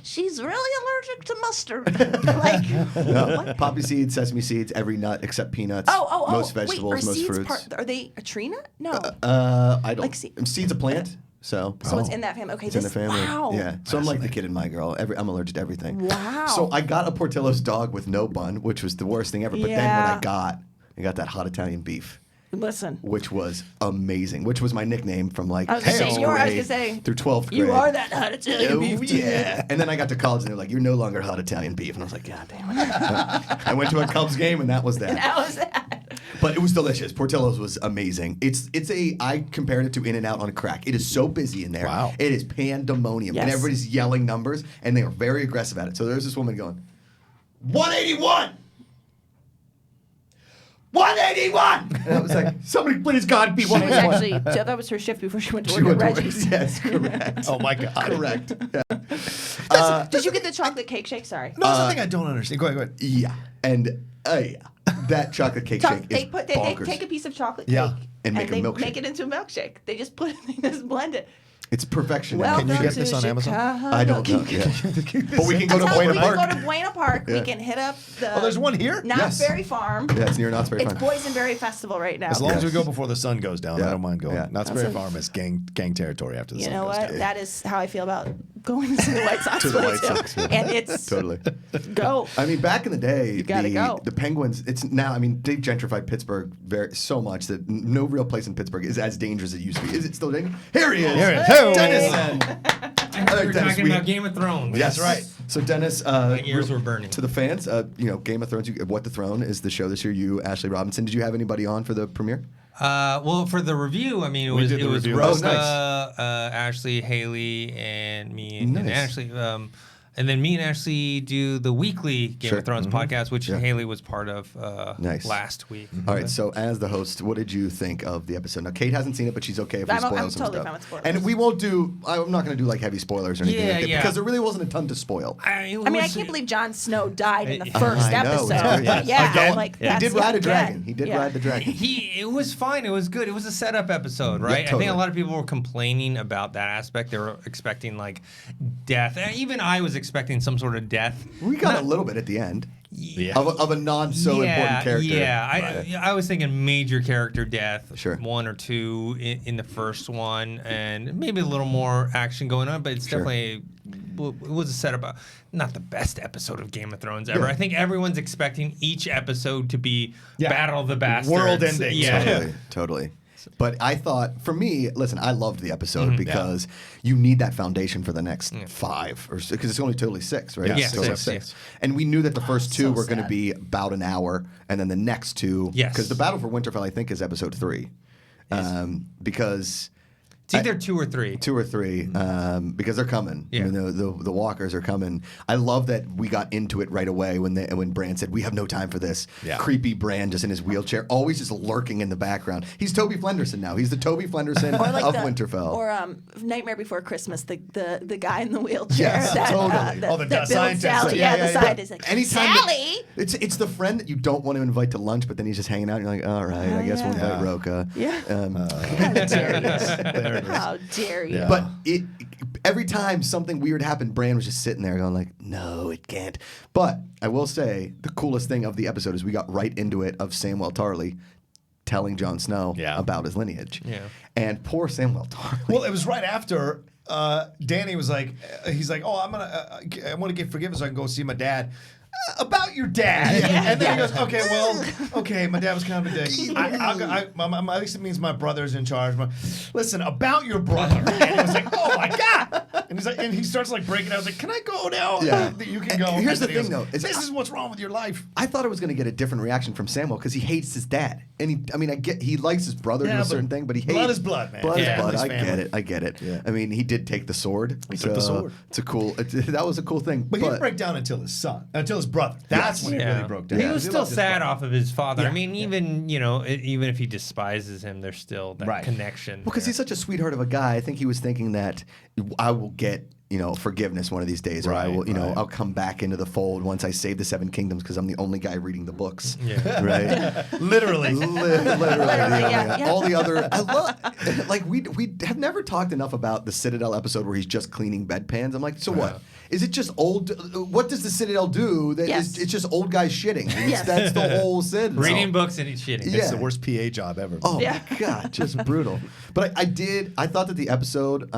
she's really allergic to mustard. Like, No, what? poppy seeds, sesame seeds, every nut except peanuts. Oh. Most vegetables, Wait, are most seeds fruits. are they a tree nut? No. I don't. Like Seeds a plant, so. So it's in that family. Okay, It's in the family. Wow. Yeah. So I'm like the kid in My Girl. I'm allergic to everything. Wow. So I got a Portillo's dog with no bun, which was the worst thing ever. But then what Yeah. I got that hot Italian beef, Listen. which was amazing. Which was my nickname from like I was gonna say, 6th you are- I was grade gonna say, through 12th grade. You are that hot Italian Oh, beef. yeah. And then I got to college and they're like, you're no longer hot Italian beef. And I was like, God damn it. I went to a Cubs game and that was that. That was that. But it was delicious. Portillo's was amazing. I compared it to In-N-Out on crack. It is so busy in there. Wow. It is pandemonium. Yes. And everybody's yelling numbers and they are very aggressive at it. So there's this woman going, 181! 181! And I was like, somebody please God be She was 181. actually, that was her shift before she went to She work at went to work. Reggie's. Yes, correct. Oh my God. Correct. Yeah. Did you get the chocolate cake shake? Sorry. No, it's something I don't understand. Go ahead. Yeah. And yeah. That chocolate cake shake They is bonkers. take a piece of chocolate Yeah. cake And make a they milkshake. make it into a milkshake. They just blend it. It's perfection. Welcome you get to this on Amazon? Chicago. I don't know. Yeah. But we can go to That's how Buena we Park. can go to Buena Park. Yeah. We can hit up the. Oh, there's one here? Knott's Yes. Berry Farm. Yeah, it's near Knott's Berry It's Farm. Boysenberry Festival right now. As long as we Yes. go before the sun goes down, Yeah. I don't mind going. Yeah. Knott's Berry Farm is gang territory after the You sun know goes what? down. That is how I feel about going to see the White Sox. To the play, White too. Sox, yeah. And it's Totally. go. I mean, back in the day, gotta go. the Penguins, it's now, I mean, they've gentrified Pittsburgh so much that no real place in Pittsburgh is as dangerous as it used to be. Is it still dangerous? Here he is. Here he is. Hey! Dennis. I heard we were Dennis, talking about Game of Thrones. Yes, right. So Dennis, My ears were burning. To the fans, Game of Thrones, What the Throne is the show this year. You, Ashley Robinson. Did you have anybody on for the premiere? Well, for the review, I mean, We it did the was review. Rosa, Oh, nice. Ashley, Haley, and me and Nice. Ashley. And then me and Ashley do the weekly Game Sure. of Thrones podcast, which Yeah. Haley was part of Nice. last week. All right, so as the host, what did you think of the episode? Now, Kate hasn't seen it, but she's okay if we I'm spoil totally some stuff. fine with spoilers. And we won't do. I'm not going to do like heavy spoilers or anything Yeah, like that yeah. because there really wasn't a ton to spoil. I mean, I can't believe Jon Snow died in the I first know, episode. yeah. Yeah, Again, like he that's did ride a again. dragon. He did Yeah. ride the dragon. It was fine. It was good. It was a setup episode, right? I totally. think a lot of people were complaining about that aspect. They were expecting like death. Even I was expecting some sort of death. We got a little bit at the end Yeah. of a non so important character. Yeah, I was thinking major character death, Sure. one or two in the first one, and maybe a little more action going on. But it's Sure. definitely it was a setup. Not the best episode of Game of Thrones ever. Yeah. I think everyone's expecting each episode to be Yeah. Battle of the Bastards, World ending. Yeah. Totally. But I thought, for me, listen, I loved the episode Mm-hmm. because you need that foundation for the next 5 or because it's only totally 6, right? Yeah, It's totally six. And we knew that the first 2 so were going to sad. be about an hour, and then the next 2, Yes. because the Battle for Winterfell, I think, is episode 3, because. It's either 2 or 3. 2 or 3, because they're coming. Yeah. I mean, the walkers are coming. I love that we got into it right away when Bran said, "We have no time for this." Yeah. Creepy Bran just in his wheelchair, always just lurking in the background. He's Toby Flenderson now. He's the Toby Flenderson Or like of the, Winterfell. Or Nightmare Before Christmas, the guy in the wheelchair. Yes, that, totally. Oh, the that builds scientist. Sally. Yeah, Yeah, the yeah. scientist. Like, Anytime Sally. it's the friend that you don't want to invite to lunch, but then he's just hanging out. And you're like, all right, I guess we'll invite Yeah. Roka. Yeah. There it is. How dare you? Yeah. But every time something weird happened, Bran was just sitting there going like, no, it can't. But I will say the coolest thing of the episode is we got right into it of Samwell Tarly telling Jon Snow Yeah. about his lineage. Yeah. And poor Samwell Tarly. Well, it was right after Danny was like, he's like, oh, I want to get forgiveness so I can go see my dad. About your dad, and then he goes, "Okay, well, okay, my dad was kind of a dick. At least it means my brother's in charge. Listen, about your brother." And he was like, "Oh my god!" And he's like, and he starts like breaking out. I was like, "Can I go now? Yeah. You can go." Here's And the then he thing, goes, though, is this is what's wrong with your life. I thought I was going to get a different reaction from Samwell because he hates his dad, and he likes his brother to Yeah, a but certain thing, but he hates blood is blood, man. Blood Yeah. is blood. Family's I family. get it. Yeah. I mean, he did take the sword. He took the sword. It's a cool. That was a cool thing. But he didn't break down until his brother. That's when he Yeah. really broke down. He was still loved his sad brother. off of his father. Yeah. I mean, even even if he despises him, there's still that Right. connection. Well, because he's such a sweetheart of a guy, I think he was thinking that I will get forgiveness one of these days, or I Right, will, right. I'll come back into the fold once I save the Seven Kingdoms because I'm the only guy reading the books. Yeah. Right. Literally. Literally, yeah. all the other. I love, like we have never talked enough about the Citadel episode where he's just cleaning bedpans. I'm like, so what? Is it just old? What does the Citadel do? That Yes. it's just old guys shitting. Yes. That's the whole Citadel. Reading books and shitting. Yeah. It's the worst PA job ever. Oh Yeah. my god, just brutal. But I thought that the episode,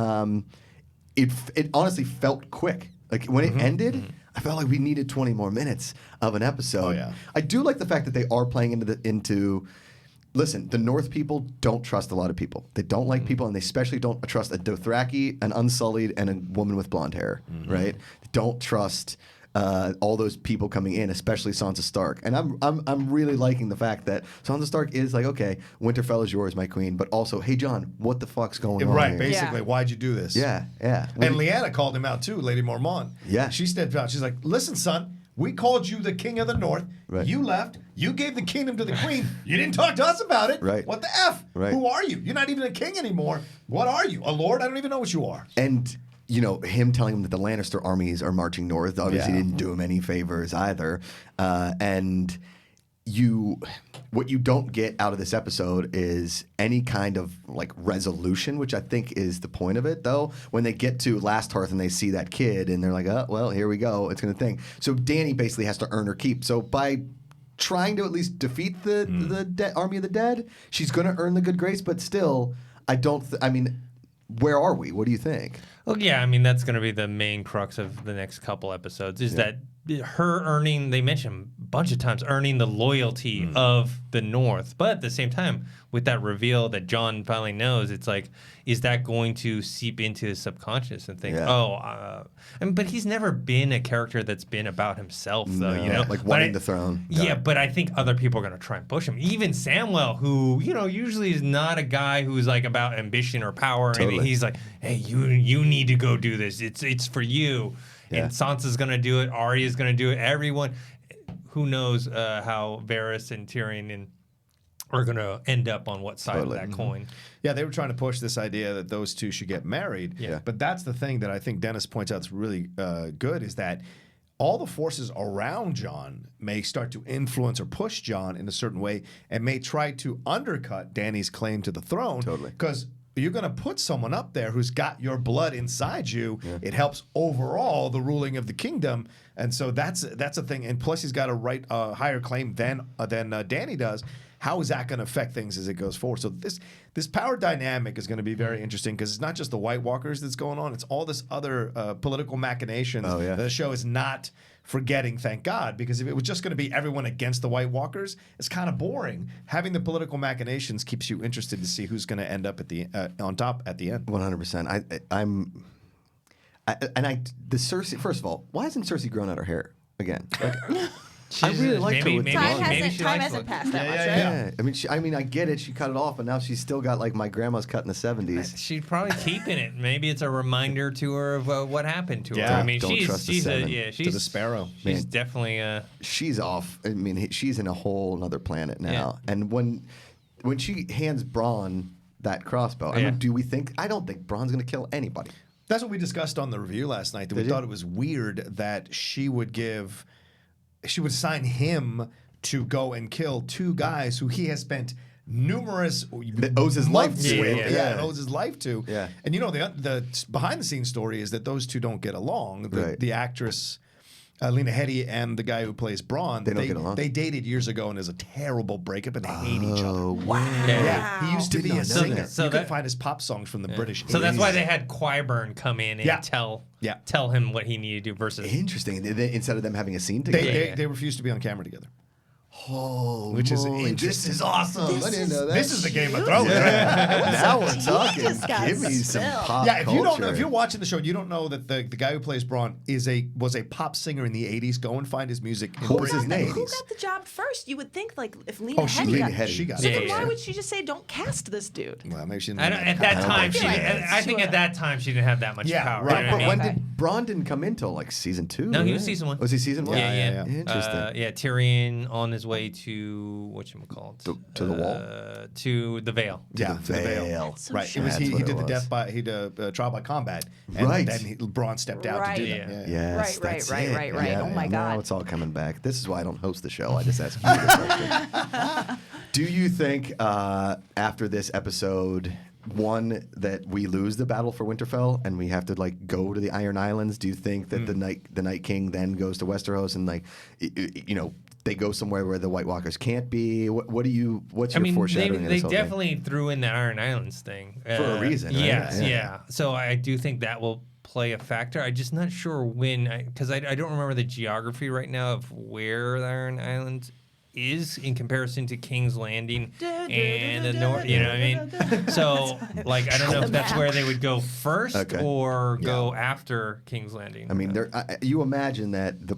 it honestly felt quick. Like when it ended, I felt like we needed 20 more minutes of an episode. Oh, yeah. I do like the fact that they are playing into. Listen, the North people don't trust a lot of people. They don't like people, and they especially don't trust a Dothraki, an Unsullied, and a woman with blonde hair. Right? They don't trust all those people coming in, especially Sansa Stark. And I'm really liking the fact that Sansa Stark is like, okay, Winterfell is yours, my queen, but also, hey John, what the fuck's going on Right, here? basically, Yeah. why'd you do this? Yeah, yeah. And Lyanna called him out too, Lady Mormont. Yeah. She stepped out. She's like, listen, son, we called you the king of the north. Right. You left. You gave the kingdom to the queen. You didn't talk to us about it. Right. What the F? Right. Who are you? You're not even a king anymore. What are you? A lord? I don't even know what you are. And him telling him that the Lannister armies are marching north obviously Yeah. didn't do him any favors either. And what you don't get out of this episode is any kind of like resolution, which I think is the point of it. Though when they get to Last Hearth and they see that kid and they're like, oh well, here we go, it's gonna thing. So Dany basically has to earn her keep. So by trying to at least defeat the army of the dead, she's gonna earn the good grace. But still, I mean, where are we? What do you think? Well, yeah, I mean, that's going to be the main crux of the next couple episodes is that her earning, they mentioned a bunch of times, earning the loyalty of the North. But at the same time, with that reveal that John finally knows, it's like, is that going to seep into his subconscious and think, but he's never been a character that's been about himself, though, No, like But wanting the throne. Yeah, but I think other people are going to try and push him. Even Samwell, who, usually is not a guy who's like about ambition or power or anything. Totally. He's like, hey, you need to go do this. It's for you. Yeah. And Sansa's going to do it. Arya's going to do it. Everyone. Who knows how Varys and Tyrion are going to end up on what side Totally. of that coin. Yeah, they were trying to push this idea that those two should get married. Yeah. But that's the thing that I think Dennis points out is really good is that all the forces around Jon may start to influence or push Jon in a certain way and may try to undercut Dany's claim to the throne. Totally. Because you're going to put someone up there who's got your blood inside you. Yeah. It helps overall the ruling of the kingdom. And so that's a thing. And plus he's got a higher claim than Dany does. How is that going to affect things as it goes forward? So this power dynamic is going to be very interesting because it's not just the White Walkers that's going on. It's all this other political machinations that the show is not forgetting, thank God, because if it was just going to be everyone against the White Walkers, it's kind of boring. Having the political machinations keeps you interested to see who's going to end up at the on top at the end. 100%. The Cersei. First of all, why hasn't Cersei grown out her hair again? Like, I really liked her with maybe, blonde maybe hair. she Time likes hasn't look. passed that much, right? Yeah, I mean, I get it. She cut it off, but now she's still got like my grandma's cut in the 70s. She's probably keeping it. Maybe it's a reminder to her of what happened to her. Yeah. I mean, Don't trust the she's seven. To the Sparrow. She's Man. definitely She's off. I mean, she's in a whole other planet now. And when she hands Bronn that crossbow, I mean, do we think? I don't think Bronn's going to kill anybody. That's what we discussed on the review last night. That we thought it was weird that she would assign him to go and kill two guys who he has spent numerous That owes his life months to. with. Yeah. Owes his life to. Yeah. And the behind the scenes story is that those two don't get along. Right. The actress Lena Headey and the guy who plays Bronn, They don't get along? They dated years ago and there's a terrible breakup and they hate each other. Wow. Yeah, he used to Did be not a know singer. that. So you can that- find his pop songs from the British. So that's 80s. why they had Qyburn come in and Yeah. tell him what he needed to do versus Interesting. Instead of them having a scene together. They refused to be on camera together. Oh, Which is moly, interesting. This is awesome. I didn't know that. This is the Game of Thrones. Now we're talking. just got Give me some spilled. pop Yeah, if you don't know, culture. if you're watching the show, you don't know that the guy who plays Bronn was a pop singer in the '80s. Go and find his music. In What was his Britain. name? Who got the job first? You would think like if Lena Oh, she Headey Lena got Headey. She got So it. then Yeah, why yeah. would she just say don't cast this dude? Well, maybe she didn't I have don't, that at that I don't time, think she so. didn't, I think at that time she didn't have that much Yeah, power. right. You know But what I when mean? did Bronn didn't come in till like season 2? No, he was right? season 1. Was he season 1? Yeah. Yeah. Interesting. Tyrion on his way to whatchamacallit? To the wall? To the Vale. Yeah, the to the veil. veil. So Right. It was That's he what did it the was. death by trial by combat. And Right. then Braun stepped out to do Right. that. Yes, Right, that's right, it. right, right. Oh my Now God. it's all coming back. This is why I don't host the show. I just ask you the question. Do you think after this episode, one, that we lose the battle for Winterfell and we have to like go to the Iron Islands? Do you think that the Night King then goes to Westeros and like they go somewhere where the White Walkers can't be? What's your foreshadowing? They of this whole thing? definitely threw in the Iron Islands thing For a reason, right? Yes, Yeah. yeah. So I do think that will play a factor. I'm just not sure when, because I don't remember the geography right now of where the Iron Islands is in comparison to King's Landing and the North. You know what I mean? So, like, I don't know if that's where they would go first or go after King's Landing. I mean, you imagine that the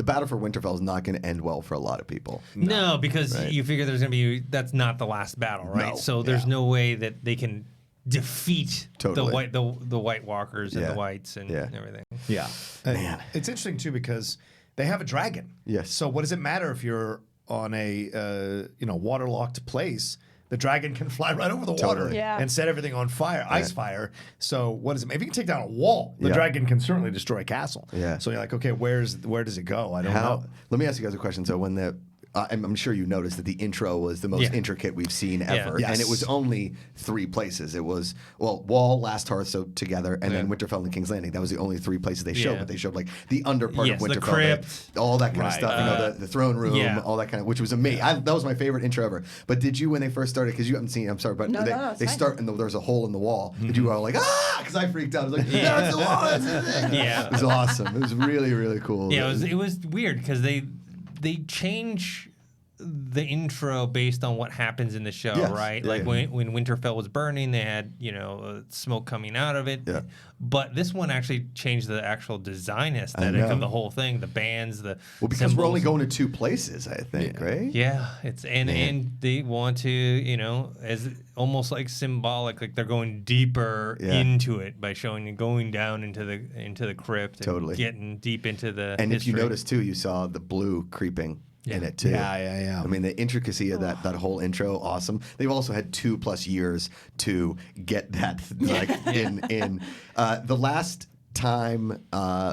battle for Winterfell is not going to end well for a lot of people. No, because Right. you figure there's going to be, that's not the last battle, right? No, So there's no way that they can defeat Totally. the White Walkers and Yeah. the Whites and Yeah. everything. Yeah. Man. It's interesting too because they have a dragon. Yes. So what does it matter if you're on a waterlocked place? The dragon can fly right over the water Totally. Yeah. and set everything on fire, ice fire. So what is it? If you can take down a wall, the Yeah. dragon can certainly destroy a castle. Yeah. So you're like, okay, where does it go? I don't know. Let me ask you guys a question. So when I'm sure you noticed that the intro was the most Yeah. intricate we've seen ever, Yes. and it was only 3 places. It was Wall, Last Hearth, so together, and then Winterfell and King's Landing. That was the only 3 places they showed, Yeah. but they showed like the under part Yes, of the Winterfell, crypt. all that kind of Right. stuff. The throne room, yeah. all that kind of, which was amazing. That was my favorite intro ever. But did you, when they first started, because you haven't seen, I'm sorry, but No, they, no, it's they fine. start and there's a hole in the wall, and you were all like, because I freaked out. I was like, that's the wall, that's the thing. Yeah. It was awesome. It was really, really cool. Yeah, it was weird because they change the intro based on what happens in the show, Yes. right? Yeah, Like yeah. when Winterfell was burning, they had smoke coming out of it. Yeah. But this one actually changed the actual design aesthetic know. of the whole thing, the bands, the Well, because we're only symbols. going to 2 places, I think, right? Yeah, it's and they want to, as almost like symbolic, like they're going deeper Yeah. into it by showing you going down into the crypt, and Totally. getting deep into the And if you history. notice too, you saw the blue creeping in Yeah. it too. Yeah. I mean, the intricacy of that whole intro, awesome. They've also had 2+ years to get that like in. The last time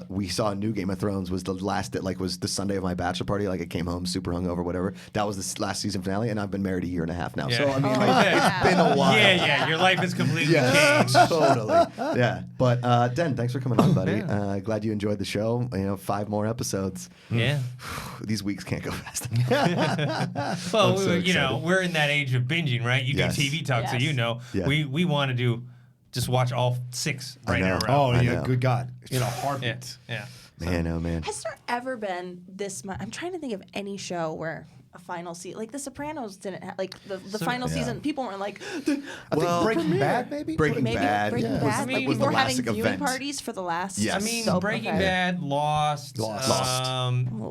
we saw a new Game of Thrones was was the Sunday of my bachelor party. Like I came home super hungover, whatever. That was the last season finale, and I've been married a year and a half now. So Yeah. I mean, like, it's been a while. Yeah, your life is completely Yeah, changed. totally. Yeah, but Den, thanks for coming on, buddy. Yeah. Glad you enjoyed the show. 5 more episodes. Yeah. These weeks can't go fast. Well, so excited. we're in that age of binging, right? You Yes. do TV talk, so Yes. Yeah. we want to do just watch all 6 right in a know. row. Oh, I yeah. know. Good God. In a yeah, heartbeat. yeah. Man, oh man. Has there ever been this much? I'm trying to think of any show where a final season, like The Sopranos, didn't have like the final season. People weren't like, I think Breaking Bad, maybe? Breaking maybe Bad Breaking was, Bad. I mean, was People the were having last viewing event. parties for the last. Yes. I mean, soap Breaking opera. Bad, Lost. Lost.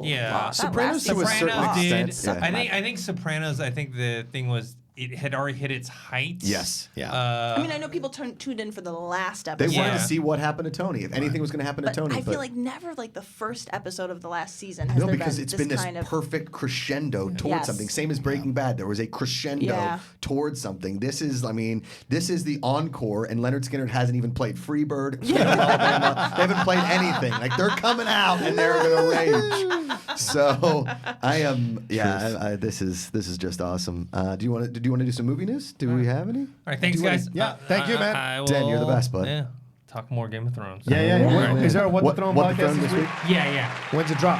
Yeah. Lost. Sopranos That to a last certain season extent. sucked. Yeah. I think Sopranos. I think the thing was it had already hit its height. Yes. Yeah. I mean, I know people tuned in for the last They episode. wanted to Yeah. see what happened to Tony. If anything was going to happen to But Tony. I feel like never like the first episode of the last season has no, there because been it's this been this kind of perfect crescendo towards Yes. something. Same as Breaking Bad. There was a crescendo Yeah. towards something. This is the encore, and Leonard Skinner hasn't even played Freebird. Alabama. They haven't played anything. Like they're coming out and they're gonna rage. So I am. Yeah, this is just awesome. Do you want to do some movie news? Do we have any? All right, thanks, Do you wanna- guys. Yeah, thank you, man. I Dan, you're the will- best, bud. Yeah, talk more Game of Thrones. Yeah. What- Is there a What the Throne What the podcast Throne this week? Yeah. When's it drop?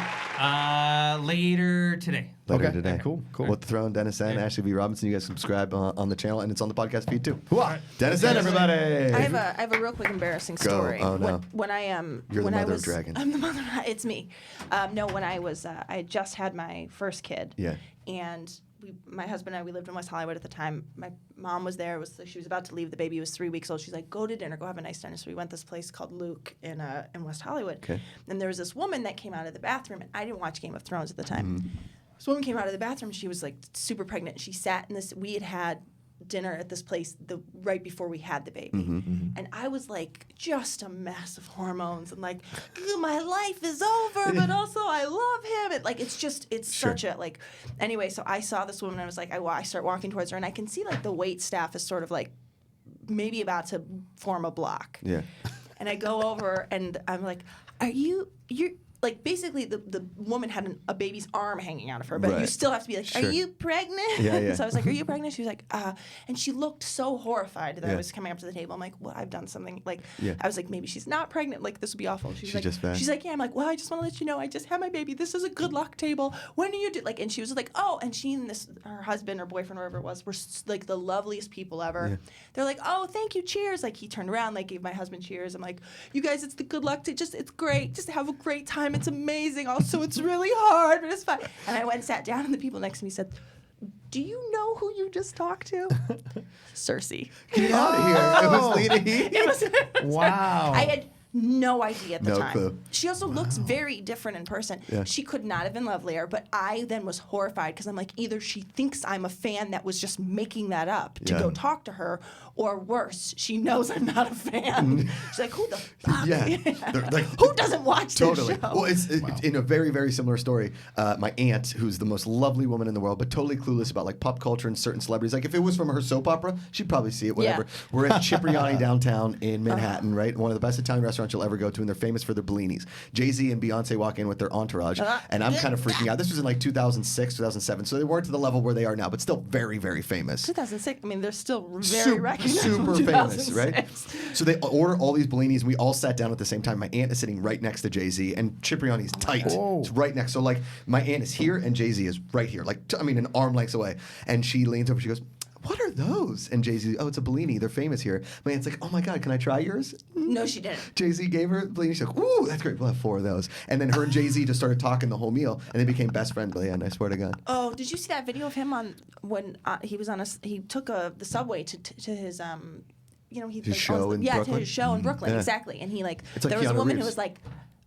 Later today. Later Okay, today. cool. What the Throne, Dennis N, Ashley V. Robinson. You guys subscribe on the channel, and it's on the podcast feed too. Hooah. Dennis N, everybody. I have a real quick embarrassing Go. story. Oh, no. When I am You're the when I mother of was dragons. I'm the mother. It's me. No, when I was I had just had my first kid. Yeah. And my husband and I, we lived in West Hollywood at the time. My mom was there. She was about to leave. The baby was 3 weeks old. She's like, go to dinner. Go have a nice dinner. So we went to this place called Luke in West Hollywood. Okay. And there was this woman that came out of the bathroom, and I didn't watch Game of Thrones at the time. Mm-hmm. This woman came out of the bathroom. She was like super pregnant. She sat in this. We had dinner at this place right before we had the baby, and I was like just a mess of hormones and like my life is over, but also I love him. It's such a like. Anyway, so I saw this woman and I was like, I start walking towards her and I can see like the wait staff is sort of like maybe about to form a block. Yeah. And I go over and I'm like, you're like basically the woman had a baby's arm hanging out of her, but you Right. still have to be like, Sure. are you pregnant? Yeah, yeah. So I was like, are you pregnant? She was like, and she looked so horrified that I Yeah. was coming up to the table. I'm like, well, I've done something. Like, Yeah. I was like, maybe she's not pregnant. Like, this would be awful. She's She's like, just fat. she's like, yeah. I'm like, well, I just want to let you know, I just had my baby. This is a good luck table. When do you do? Like, and she was like, oh, and she and her husband or boyfriend, whoever it was, were like the loveliest people ever. Yeah. They're like, oh, thank you, cheers. Like, he turned around, like, gave my husband cheers. I'm like, you guys, it's the good luck it's great. Just have a great time. It's amazing. Also, it's really hard, but it's fine. And I went and sat down, and the people next to me said, do you know who you just talked to? Cersei. Get out of here. It was Lena Headey. It was Wow. I had no idea at the No time. clue. She also looks very different in person. Yeah. She could not have been lovelier, but I then was horrified because I'm like, either she thinks I'm a fan that was just making that up to Yeah. go talk to her, or worse, she knows I'm not a fan. She's like, who the fuck? Yeah. They're like- Who doesn't watch Totally. this show? Well, it's in a very, very similar story. My aunt, who's the most lovely woman in the world, but totally clueless about like pop culture and certain celebrities. Like if it was from her soap opera, she'd probably see it. Whatever. Yeah. We're at Cipriani downtown in Manhattan, right? One of the best Italian restaurants you'll ever go to, and they're famous for their bellinis. Jay-Z and Beyonce walk in with their entourage, and I'm kind of freaking out. This was in like 2006, 2007, so they weren't to the level where they are now, but still very, very famous. 2006. I mean, they're still very Super, recognizable. super famous, right? 2006. So they order all these bellinis, and we all sat down at the same time. My aunt is sitting right next to Jay-Z, and Cipriani's tight. It's right next. So like my aunt is here, and Jay-Z is right here, like I mean, an arm length away. And she leans over, she goes, "What are those?" And Jay-Z, "Oh, it's a bellini. They're famous here." My aunt's like, "Oh my God, can I try yours?" No, she didn't. Jay-Z gave her bellini. She's like, "Ooh, that's great. We'll have 4 of those." And then her and Jay-Z just started talking the whole meal, and they became best friends. But yeah, and I swear to God. Oh, did you see that video of him on when he was on he took the subway to his His show in to Brooklyn? his show in Brooklyn, Yeah. exactly. And he like It's like there was a Keanu woman who Reeves. was like,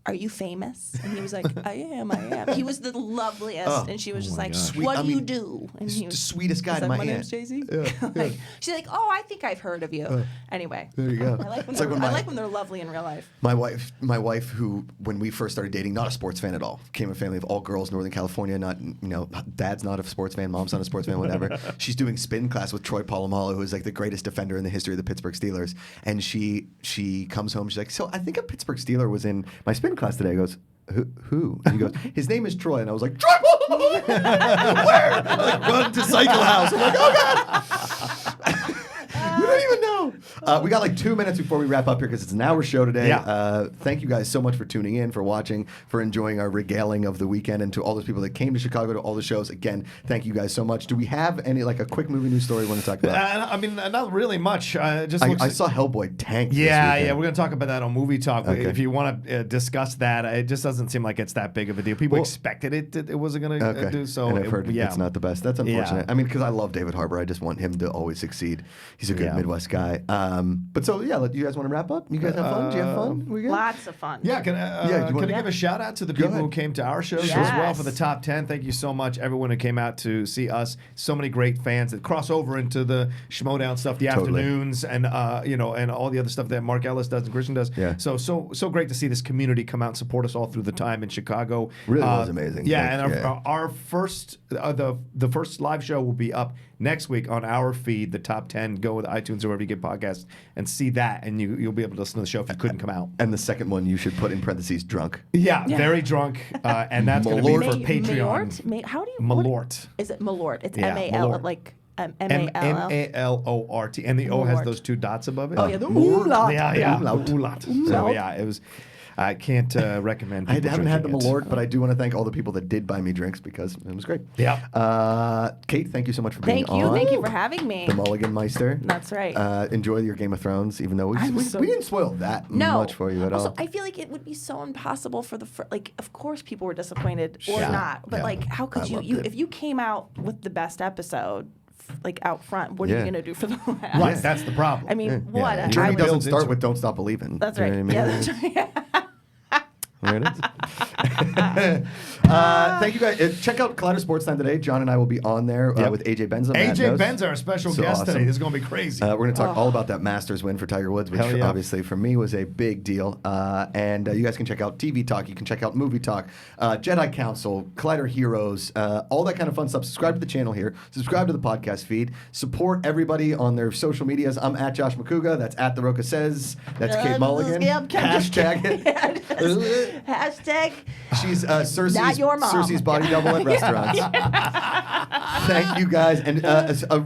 "Are you famous?" And he was like, "I am. He was the loveliest, Oh. and she was just like, Sweet- "What I do you mean, do?" And he's he the was sweetest guy he's to like, my "My aunt." name's Jay-Z." Yeah, Like, she's like, "Oh, I think I've heard of you." Anyway, There you go. I like when It's they're, like when I my- like when they're lovely in real life. My wife, who when we first started dating, not a sports fan at all, came from a family of all girls, Northern California. Not dad's not a sports fan, mom's not a sports fan, whatever. She's doing spin class with Troy Polamalu, who is like the greatest defender in the history of the Pittsburgh Steelers. And she comes home, she's like, "So I think a Pittsburgh Steeler was in my spin class today." I goes, Who? And he goes, "His name is Troy." And I was like, "Troy Polamalu? Where?" I like run to Cycle House. I'm like, "Oh God." You don't even know. We got like 2 minutes before we wrap up here because it's an hour show today. Yeah. Thank you guys so much for tuning in, for watching, for enjoying our regaling of the weekend, and to all those people that came to Chicago to all the shows. Again, thank you guys so much. Do we have any like a quick movie news story we want to talk about? I mean, not really much. Just I saw Hellboy tank. Yeah, this yeah, we're gonna talk about that on Movie Talk. Okay. If you want to discuss that, it just doesn't seem like it's that big of a deal. People Well- expected it wasn't gonna Okay. do so. And I've heard yeah. it's not the best. That's unfortunate. I mean, because I love David Harbour. I just want him to always succeed. He's a good Yeah. Midwest guy. But so yeah, you guys want to wrap up? You guys have fun? Do you have fun? We good? Lots of fun. Yeah, can Yeah, do you can wanna- I give a shout out to the Go people who ahead. came to our shows Sure. as well for the Yes. top 10? Thank you so much, everyone who came out to see us. So many great fans that cross over into the Schmoedown stuff, the Totally. afternoons, and and all the other stuff that Mark Ellis does and Christian does. Yeah. So great to see this community come out and support us all through the time in Chicago. Really was amazing. Yeah, Like, and our first the first live show will be up next week on our feed, the top 10. Go with iTunes or wherever you get podcasts and see that, and you'll be able to listen to the show if you couldn't come out. And the second one you should put in parentheses drunk. Yeah, very drunk, and that's going to be Malort. for Patreon. How do you? what- Malort. Is it Malort? It's Yeah, M-A-L, Malort. like M-A-L-O-R-T. M-A-L-L. And the O has Malort. those 2 dots above it. Oh, yeah, the umlaut. Yeah. Umlaut. Umlaut. So, Umlaut. yeah, it was... I can't recommend I people haven't had the drinking it. Malort, but I do want to thank all the people that did buy me drinks because it was great. Yeah. Kate, thank you so much for being Thank you. on. Thank you for having me. The Mulligan Meister. That's right. Enjoy your Game of Thrones, even though we didn't spoil that much for you at also, all. I feel like it would be so impossible for like, of course, people were disappointed or Yeah. not, but Yeah. like, how could I you? loved it. If you came out with the best episode, like out front, what are Yeah. you gonna do for the last? Right, that's the problem. I mean, what? Yeah. I Journey would- doesn't builds start into with "Don't Stop Believing." That's You right. know what I mean? Yeah, that's right. There it is. Thank you guys. Check out Collider Sports Time today. John and I will be on there with AJ Benza. Matt AJ knows. Benza, our special So guest awesome. today. This is going to be crazy. We're going to talk all about that Masters win for Tiger Woods, which Hell yeah. obviously for me was a big deal. And you guys can check out TV Talk. You can check out Movie Talk, Jedi Council, Collider Heroes, all that kind of fun stuff. Subscribe to the channel here. Subscribe to the podcast feed. Support everybody on their social medias. I'm at Josh McCouga. That's at The Roca Says. That's Kate Mulligan. Yep, Hashtag it. Hashtag. She's Cersei's, Not your mom. Cersei's body double at restaurants. Thank you guys. And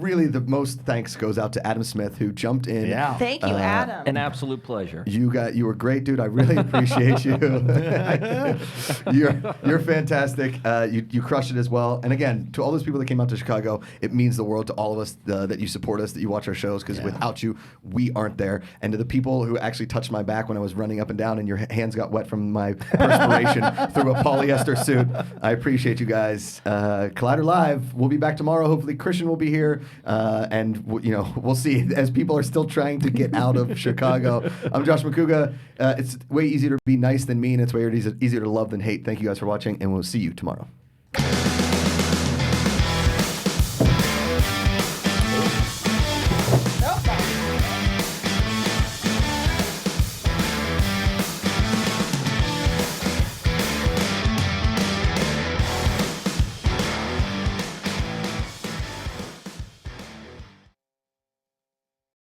really the most thanks goes out to Adam Smith who jumped in. Yeah. Thank you, Adam. An absolute pleasure. You were great, dude. I really appreciate you. You're fantastic. You crushed it as well. And again, to all those people that came out to Chicago, it means the world to all of us that you support us, that you watch our shows, because without you, we aren't there. And to the people who actually touched my back when I was running up and down and your hands got wet from my perspiration through a polyester suit, I appreciate you guys. Collider Live, we'll be back tomorrow. Hopefully Christian will be here. And we'll see as people are still trying to get out of Chicago. I'm Josh McCouga. It's way easier to be nice than mean. It's way easier to love than hate. Thank you guys for watching, and we'll see you tomorrow.